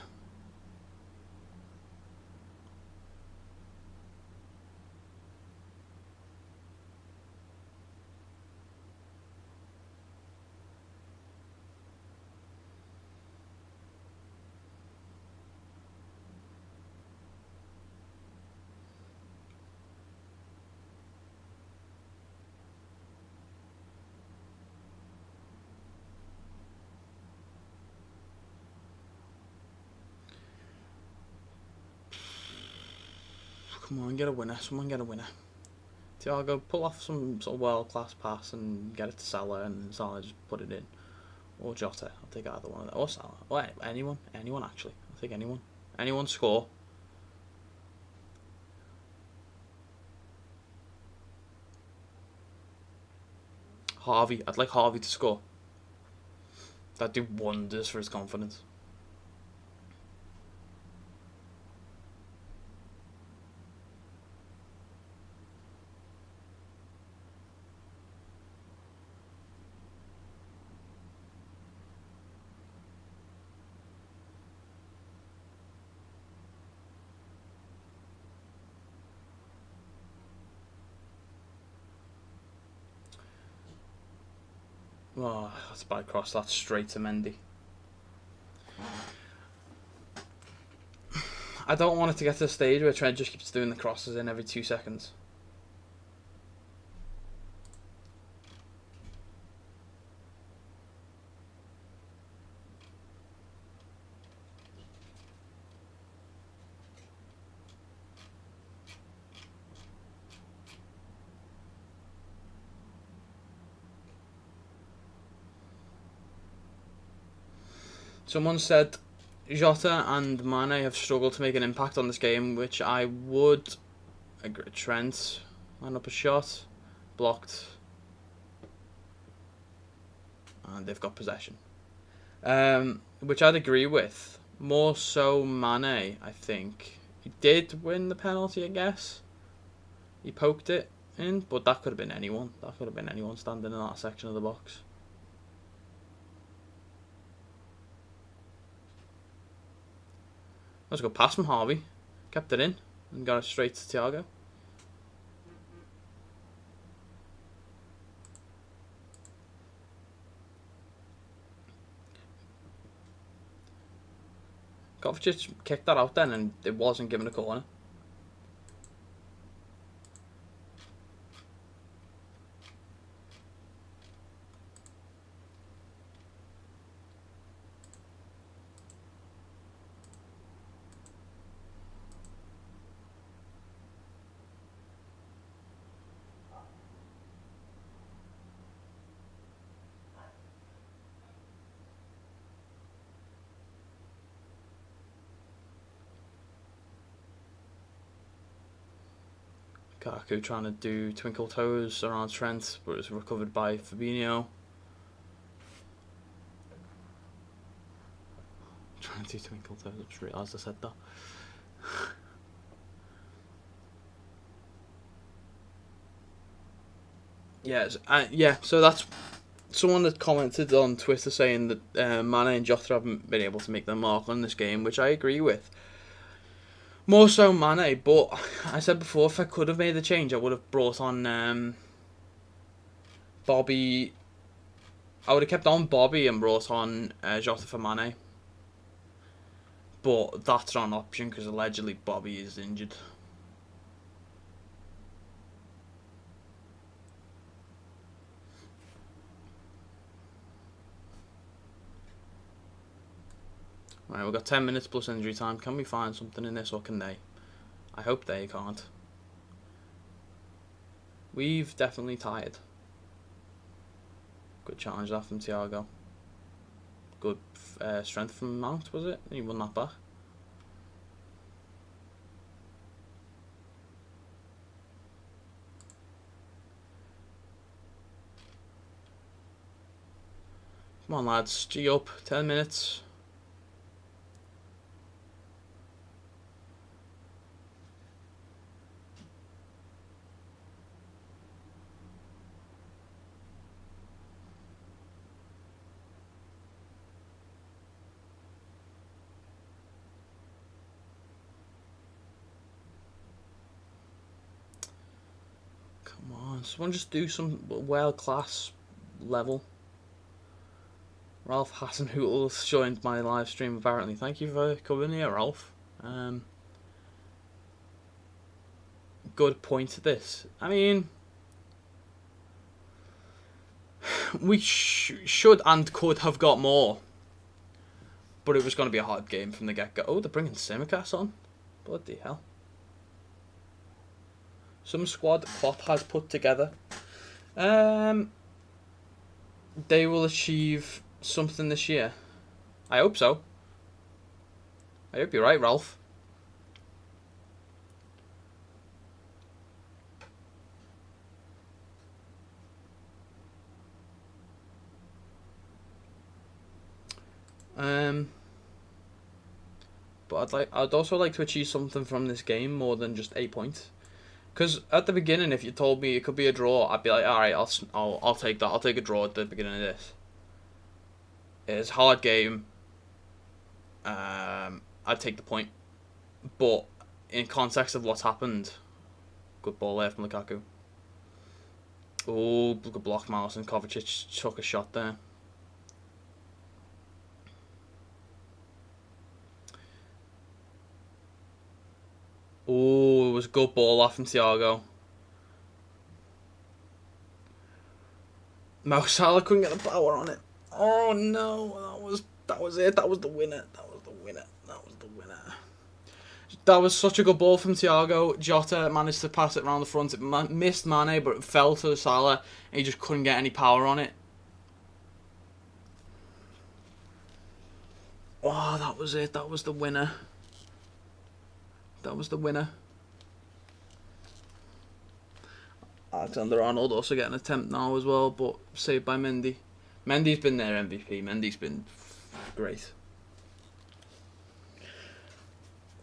Come on, get a winner. Someone get a winner. Thiago, pull off some sort of world-class pass and get it to Salah, and Salah just put it in. Or Jota. I'll take either one of them. Or Salah. Or anyone. Anyone, actually. I'll take anyone. Anyone score. Harvey. I'd like Harvey to score. That'd do wonders for his confidence. Oh, that's a bad cross. That's straight to Mendy. I don't want it to get to the stage where Trent just keeps doing the crosses in every 2 seconds. Someone said Jota and Mane have struggled to make an impact on this game, which I would agree. Trent line up a shot, blocked, and they've got possession, which I'd agree with. More so Mane, I think. He did win the penalty, I guess. He poked it in, but that could have been anyone. That could have been anyone standing in that section of the box. Let's go past from Harvey. Kept it in and got it straight to Thiago. Kovacic kicked that out then and it wasn't given a corner. Kaku trying to do twinkle toes around Trent, but it was recovered by Fabinho. Trying to do twinkle toes, I just realised I said that. Yeah, so that's someone that commented on Twitter saying that Mane and Jota haven't been able to make their mark on this game, which I agree with. More so Mane, but I said before, if I could have made the change, I would have brought on Bobby. I would have kept on Bobby and brought on Jota for Mane. But that's not an option because allegedly Bobby is injured. Right, we've got 10 minutes plus injury time. Can we find something in this, or can they? I hope they can't. We've definitely tired. Good challenge that from Thiago. Good strength from Mount, was it? He won that back. Come on, lads. G up. 10 minutes. Come on. Someone just do some world-class level. Ralph Hasenhutl joined my live stream apparently. Thank you for coming here, Ralph. Good point to this. I mean, we should and could have got more, but it was going to be a hard game from the get-go. Oh, they're bringing Simicast on. Bloody hell. Some squad Klopp has put together. They will achieve something this year. I hope so. I hope you're right, Ralph. But I'd also like to achieve something from this game more than just 8 points. Because at the beginning, if you told me it could be a draw, I'd be like, all right, I'll take that. I'll take a draw at the beginning of this. It's a hard game. I'd take the point, but in context of what's happened, good ball there from Lukaku. Oh, good block, Mouse, and Kovacic took a shot there. Oh, it was a good ball off from Thiago. Mo Salah couldn't get the power on it. Oh no, that was it. That was the winner. That was such a good ball from Thiago. Jota managed to pass it around the front. It missed Mane, but it fell to Salah, and he just couldn't get any power on it. Oh, that was it. That was the winner. Alexander-Arnold also getting an attempt now as well, but saved by Mendy. Mendy's been their MVP. Mendy's been great.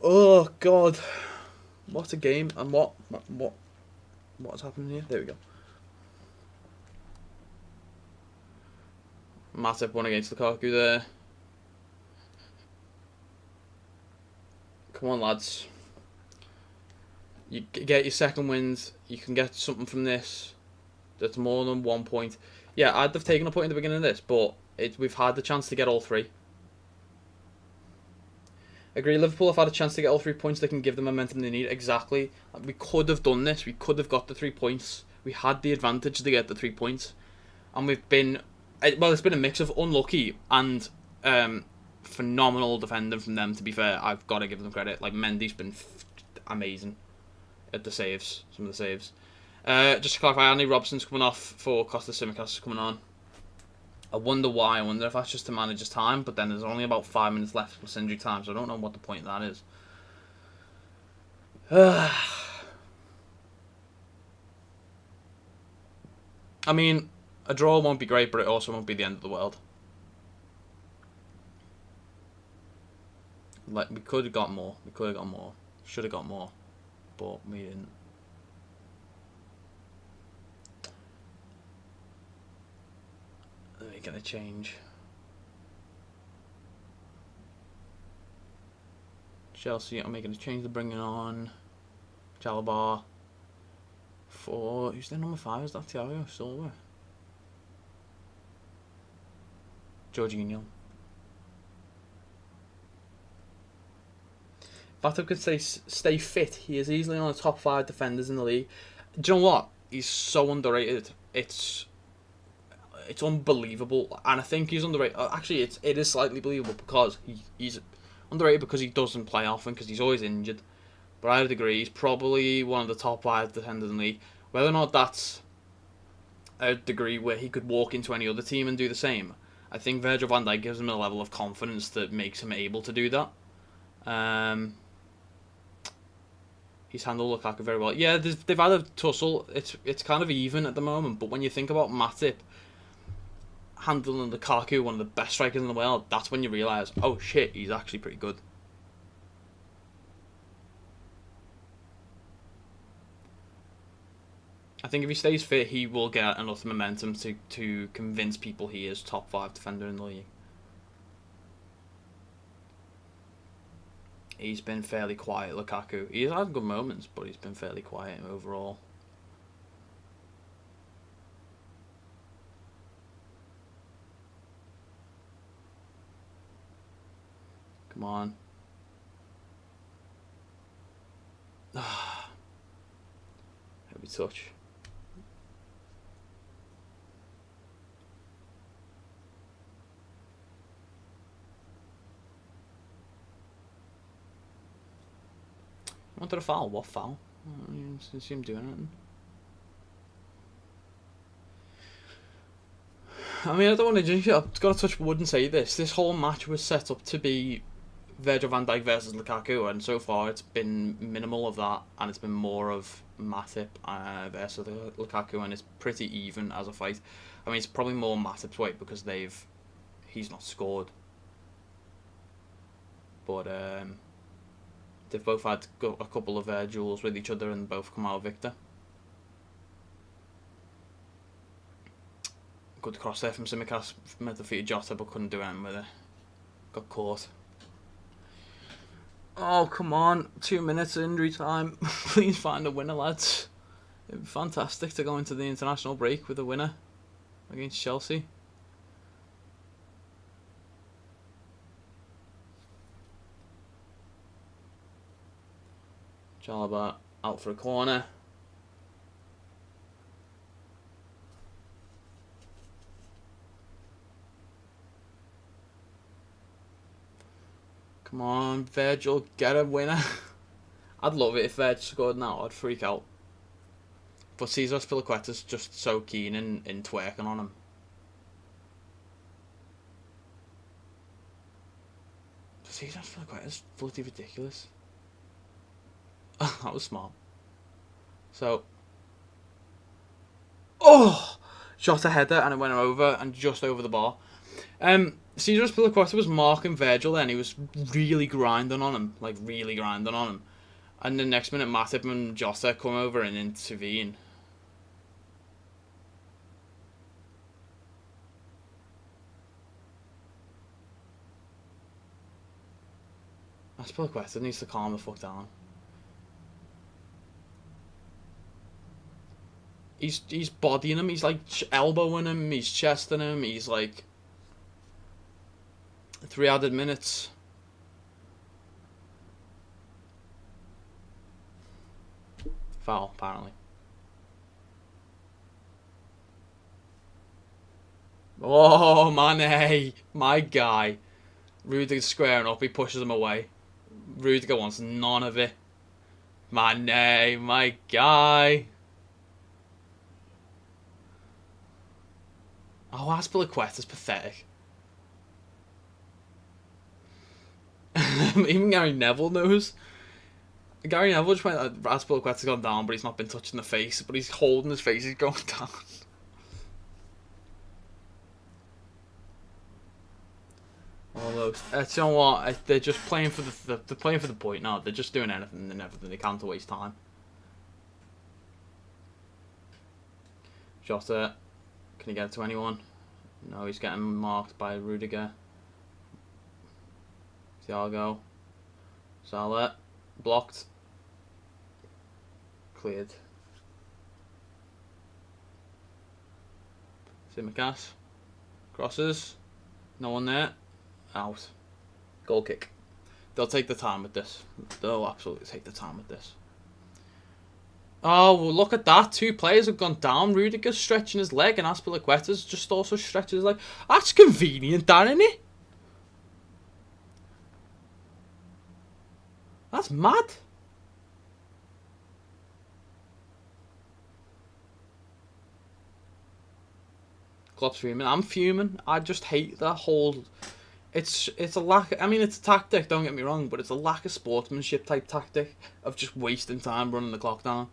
Oh God, what a game! And what's happening here? There we go. Matip won against Lukaku there. Come on, lads. You get your second wins. You can get something from this. That's more than 1 point. Yeah, I'd have taken a point at the beginning of this, but we've had the chance to get all three. Agree, Liverpool have had a chance to get all 3 points. They can give the momentum they need. Exactly. We could have done this. We could have got the 3 points. We had the advantage to get the 3 points. And we've been... Well, it's been a mix of unlucky and phenomenal defending from them, to be fair. I've got to give them credit. Like, Mendy's been amazing at the saves. Some of the saves. Just to clarify, Andy Robson's coming off for Costa Simicast coming on. I wonder why. I wonder if that's just to manage his time, but then there's only about 5 minutes left plus injury time, so I don't know what the point of that is. I mean, a draw won't be great, but it also won't be the end of the world. Like, we could have got more. Should have got more, but we didn't. They're going to change. Chelsea are making a change. They're bringing on Chalobah for... Who's their number 5? Is that Thiago Silva? Jorginho. Matip can stay fit. He is easily one of the top 5 defenders in the league. Do you know what? He's so underrated. It's unbelievable, and I think he's underrated. Actually, it is slightly believable because he's underrated because he doesn't play often because he's always injured. But I would agree, he's probably one of the top 5 defenders in the league. Whether or not that's a degree where he could walk into any other team and do the same, I think Virgil van Dijk gives him a level of confidence that makes him able to do that. He's handled Lukaku very well. Yeah, they've had a tussle. It's kind of even at the moment, but when you think about Matip, handling Lukaku, one of the best strikers in the world, that's when you realise, oh shit, he's actually pretty good. I think if he stays fit, he will get enough momentum to convince people he is top 5 defender in the league. He's been fairly quiet, Lukaku. He's had good moments, but he's been fairly quiet overall. Come on. Heavy touch. Wanted a foul. What foul? I didn't see him doing anything. I mean, I don't want to jinx it. I've got to touch wood and say this. This whole match was set up to be Virgil van Dijk versus Lukaku, and so far it's been minimal of that, and it's been more of Matip versus Lukaku, and it's pretty even as a fight. I mean, it's probably more Matip's weight because he's not scored. But they've both had a couple of duels with each other and both come out victor. Good cross there from Tsimikas, meant to defeat Jota but couldn't do anything with it. Got caught. Oh, come on. 2 minutes injury time. Please find a winner, lads. It'd be fantastic to go into the international break with a winner against Chelsea. Chalobah out for a corner. Come on, Virgil, get a winner. I'd love it if Virgil scored now. I'd freak out. But Cesar Azpilicueta's just so keen in twerking on him. Cesar Azpilicueta's bloody ridiculous. That was smart. So, shot a header and it went over and just over the bar. Cesar Azpilicueta was marking Virgil then. He was really grinding on him, And the next minute, Matip and Jota come over and intervene. Azpilicueta needs to calm the fuck down. He's bodying him. He's like elbowing him. He's chesting him. He's like 3 added minutes. Foul, apparently. Oh, Mane, my guy. Rudiger's squaring up. He pushes him away. Rudiger wants none of it. Mane, my guy. Oh, Azpilicueta's pathetic. Even Gary Neville knows. Gary Neville just went, Azpilicueta's gone down, but he's not been touched in the face. But he's holding his face, he's going down. Almost. You know what? They're just playing for they're playing for the point now. They're just doing anything and everything they can to waste time. Jota, can he get it to anyone? No, he's getting marked by Rudiger. Thiago. Salah. Blocked. Cleared. Tsimikas. Crosses. No one there. Out. Goal kick. They'll take the time with this. They'll absolutely take the time with this. Oh, well, look at that. 2 players have gone down. Rudiger's stretching his leg and Azpilicueta's just also stretching his leg. That's convenient, that, isn't it? That's mad. Klopp's fuming. I'm fuming. I just hate that whole... It's a lack... I mean, it's a tactic, don't get me wrong, but it's a lack of sportsmanship type tactic of just wasting time running the clock down.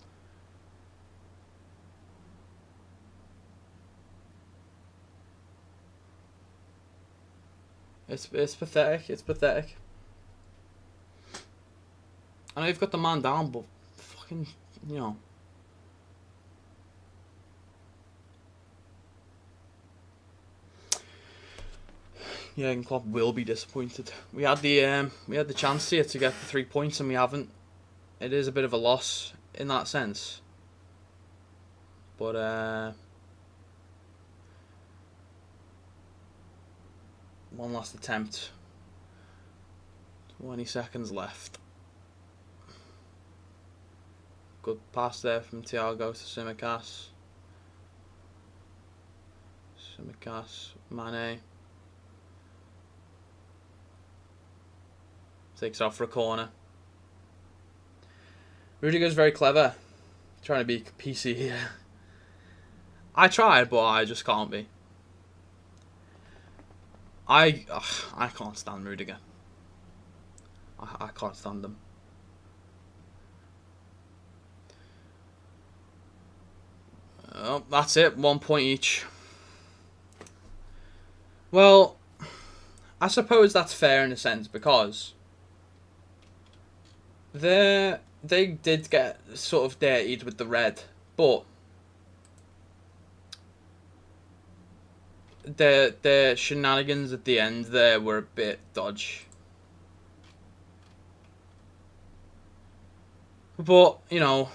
It's pathetic. It's pathetic. I know you've got the man down, but fucking, you know. Yeah, and Klopp will be disappointed. We had the chance here to get the 3 points, and we haven't. It is a bit of a loss in that sense. But one last attempt. 20 seconds left. Good pass there from Thiago to Tsimikas. Mane. Takes off for a corner. Rudiger's very clever. Trying to be PC here. I tried, but I just can't be. I can't stand Rudiger. I can't stand him. Oh, that's it. 1 point each. Well, I suppose that's fair in a sense because they did get sort of dirtied with the red, but the shenanigans at the end there were a bit dodgy. But, you know,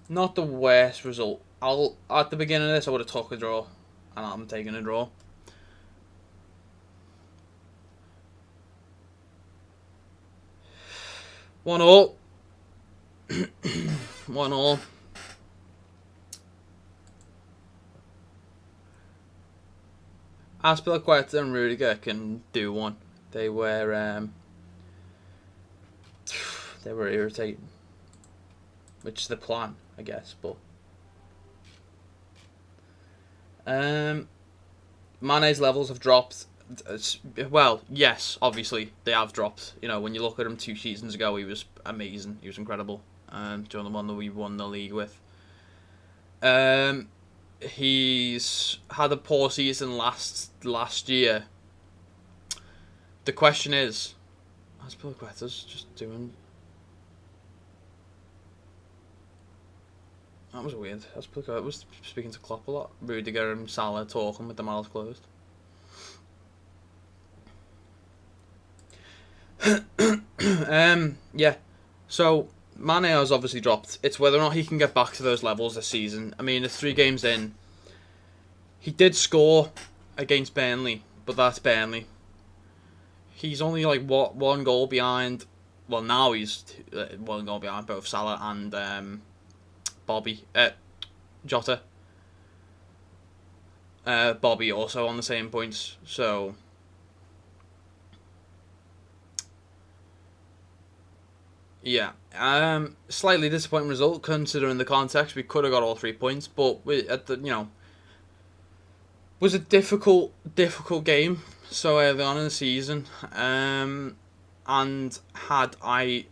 not the worst result. At the beginning of this I would have took a draw, and I'm taking a draw. One all. 1 all. Aspilicueta and Rudiger can do one. They were irritating, which is the plan, I guess. But Mane's levels have dropped. Well, yes, obviously they have dropped. You know, when you look at him 2 seasons ago, he was amazing. He was incredible. During the one that we won the league with. He's had a poor season last year. The question is, Aspilicueta's just doing. That was weird. Aspilicueta was speaking to Klopp a lot. Rudiger and Salah talking with the mouths closed. Yeah. So Mane has obviously dropped. It's whether or not he can get back to those levels this season. I mean, it's 3 games in. He did score against Burnley, but that's Burnley. He's only like 1 goal behind. Well, now he's 1 goal behind both Salah and Jota. Bobby also on the same points. So yeah, slightly disappointing result considering the context. We could have got all 3 points, but was a difficult game so early on in the season. And had you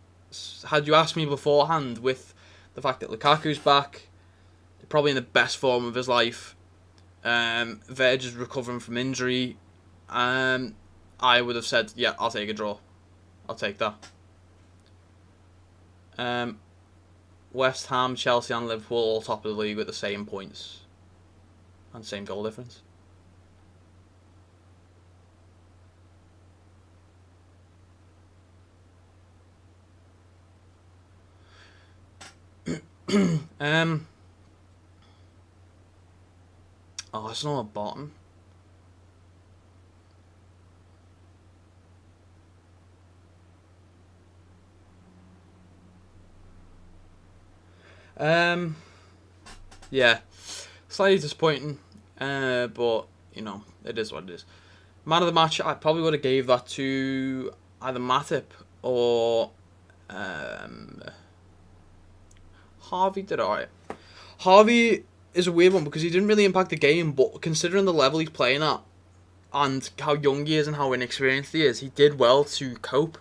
asked me beforehand, with the fact that Lukaku's back, probably in the best form of his life, Veg is recovering from injury, I would have said, yeah, I'll take a draw. I'll take that. West Ham, Chelsea and Liverpool all top of the league with the same points and same goal difference. Arsenal at bottom. Yeah, slightly disappointing, but it is what it is. Man of the match, I probably would have gave that to either Matip or Harvey. Did alright. Harvey is a weird one because he didn't really impact the game, but considering the level he's playing at and how young he is and how inexperienced he is, he did well to cope.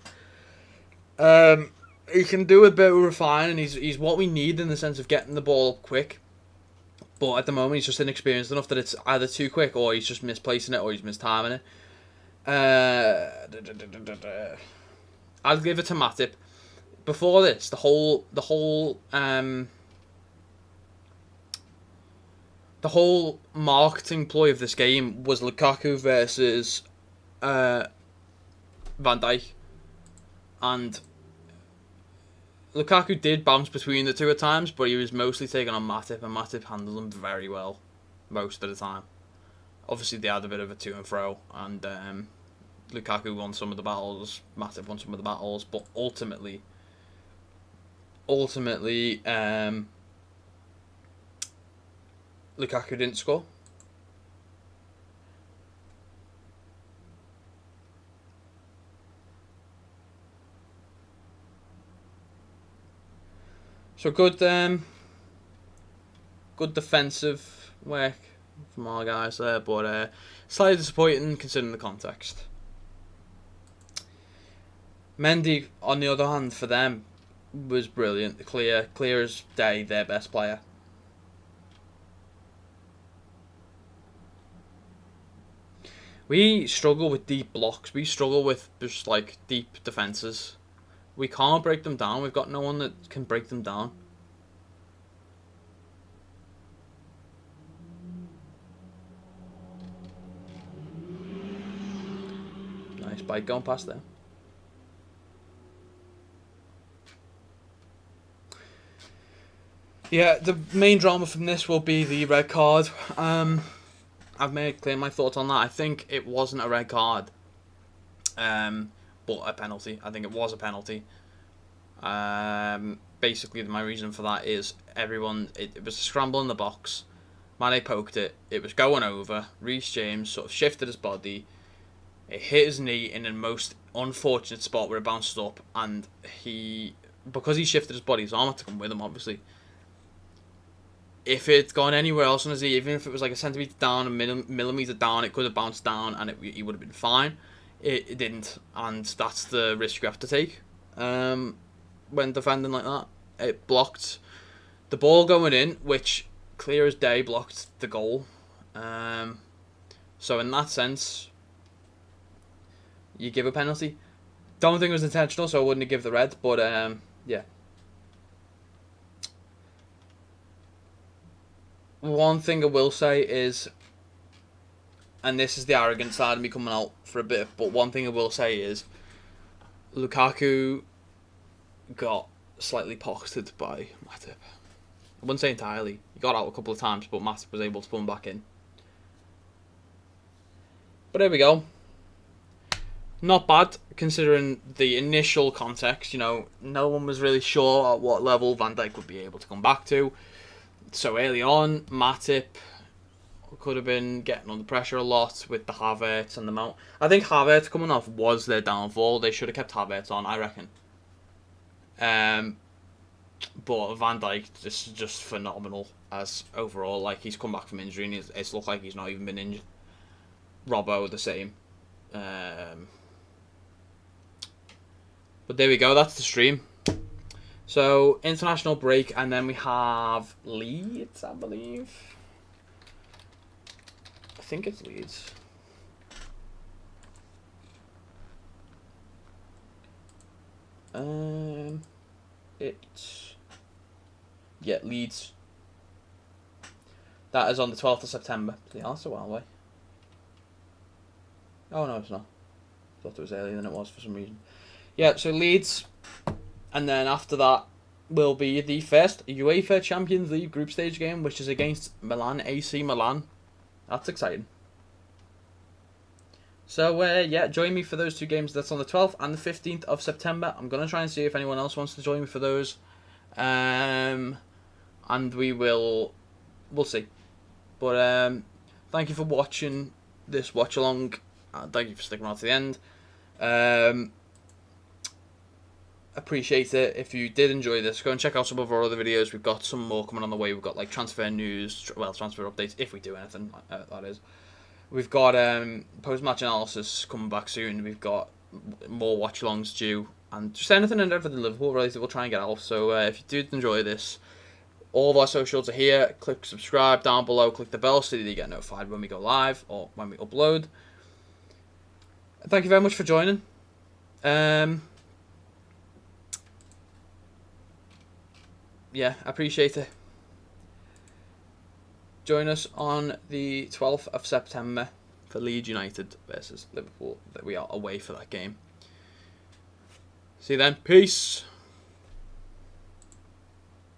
He can do a bit of refining. He's what we need in the sense of getting the ball up quick. But at the moment, he's just inexperienced enough that it's either too quick or he's just misplacing it or he's mistiming it. I'll give it to Matip. Before this, the whole marketing ploy of this game was Lukaku versus Van Dijk, and Lukaku did bounce between the two at times, but he was mostly taking on Matip, and Matip handled him very well most of the time. Obviously, they had a bit of a to and fro, and Lukaku won some of the battles, Matip won some of the battles, but ultimately, Lukaku didn't score. So good defensive work from our guys there, but slightly disappointing considering the context. Mendy, on the other hand, for them, was brilliant. Clear as day, their best player. We struggle with deep blocks. We struggle with just like deep defences. We can't break them down. We've got no one that can break them down. Nice bike going past there. Yeah, the main drama from this will be the red card. I've made clear my thoughts on that. I think it wasn't a red card, but a penalty. I think it was a penalty. Basically, my reason for that is it was a scramble in the box. Mane poked it. It was going over. Reece James sort of shifted his body. It hit his knee in the most unfortunate spot where it bounced up, and because he shifted his body, his arm had to come with him, obviously. If it's gone anywhere else on his knee, even if it was like a centimetre down, a millimetre down, it could have bounced down and he would have been fine. It didn't, and that's the risk you have to take when defending like that. It blocked the ball going in, which clear as day blocked the goal. So in that sense, you give a penalty. Don't think it was intentional, so I wouldn't have give the red, but yeah. One thing I will say is, and this is the arrogant side of me coming out for a bit, but one thing I will say is, Lukaku got slightly pocketed by Matip. I wouldn't say entirely. He got out a couple of times, but Matip was able to pull him back in. But there we go. Not bad, considering the initial context. You know, no one was really sure at what level Van Dijk would be able to come back to. So early on, Matip could have been getting under pressure a lot with the Havertz and the Mount. I think Havertz coming off was their downfall. They should have kept Havertz on, I reckon. But Van Dijk, this is just phenomenal as overall. Like, he's come back from injury and it's looked like he's not even been injured. Robbo, the same. But there we go, that's the stream. So, international break, and then we have Leeds, I believe. I think it's Leeds. Leeds. That is on the 12th of September. Yeah, that's a while away. Oh, no, it's not. I thought it was earlier than it was for some reason. Yeah, so Leeds. And then after that will be the first UEFA Champions League group stage game, which is against AC Milan. That's exciting. So, yeah, join me for those two games. That's on the 12th and the 15th of September. I'm going to try and see if anyone else wants to join me for those. And we'll see. But thank you for watching this watch-along. Thank you for sticking around to the end. Appreciate it. If you did enjoy this, go and check out some of our other videos. We've got some more coming on the way. We've got like transfer news, transfer updates, if we do anything, that is. We've got post-match analysis coming back soon. We've got more watch-alongs due, and just anything and everything Liverpool related we'll try and get out. So if you did enjoy this, all of our socials are here. Click subscribe down below, click the bell so that you get notified when we go live or when we upload. thank you very much for joining. Yeah, I appreciate it. Join us on the 12th of September for Leeds United versus Liverpool. That we are away for that game. See you then. Peace.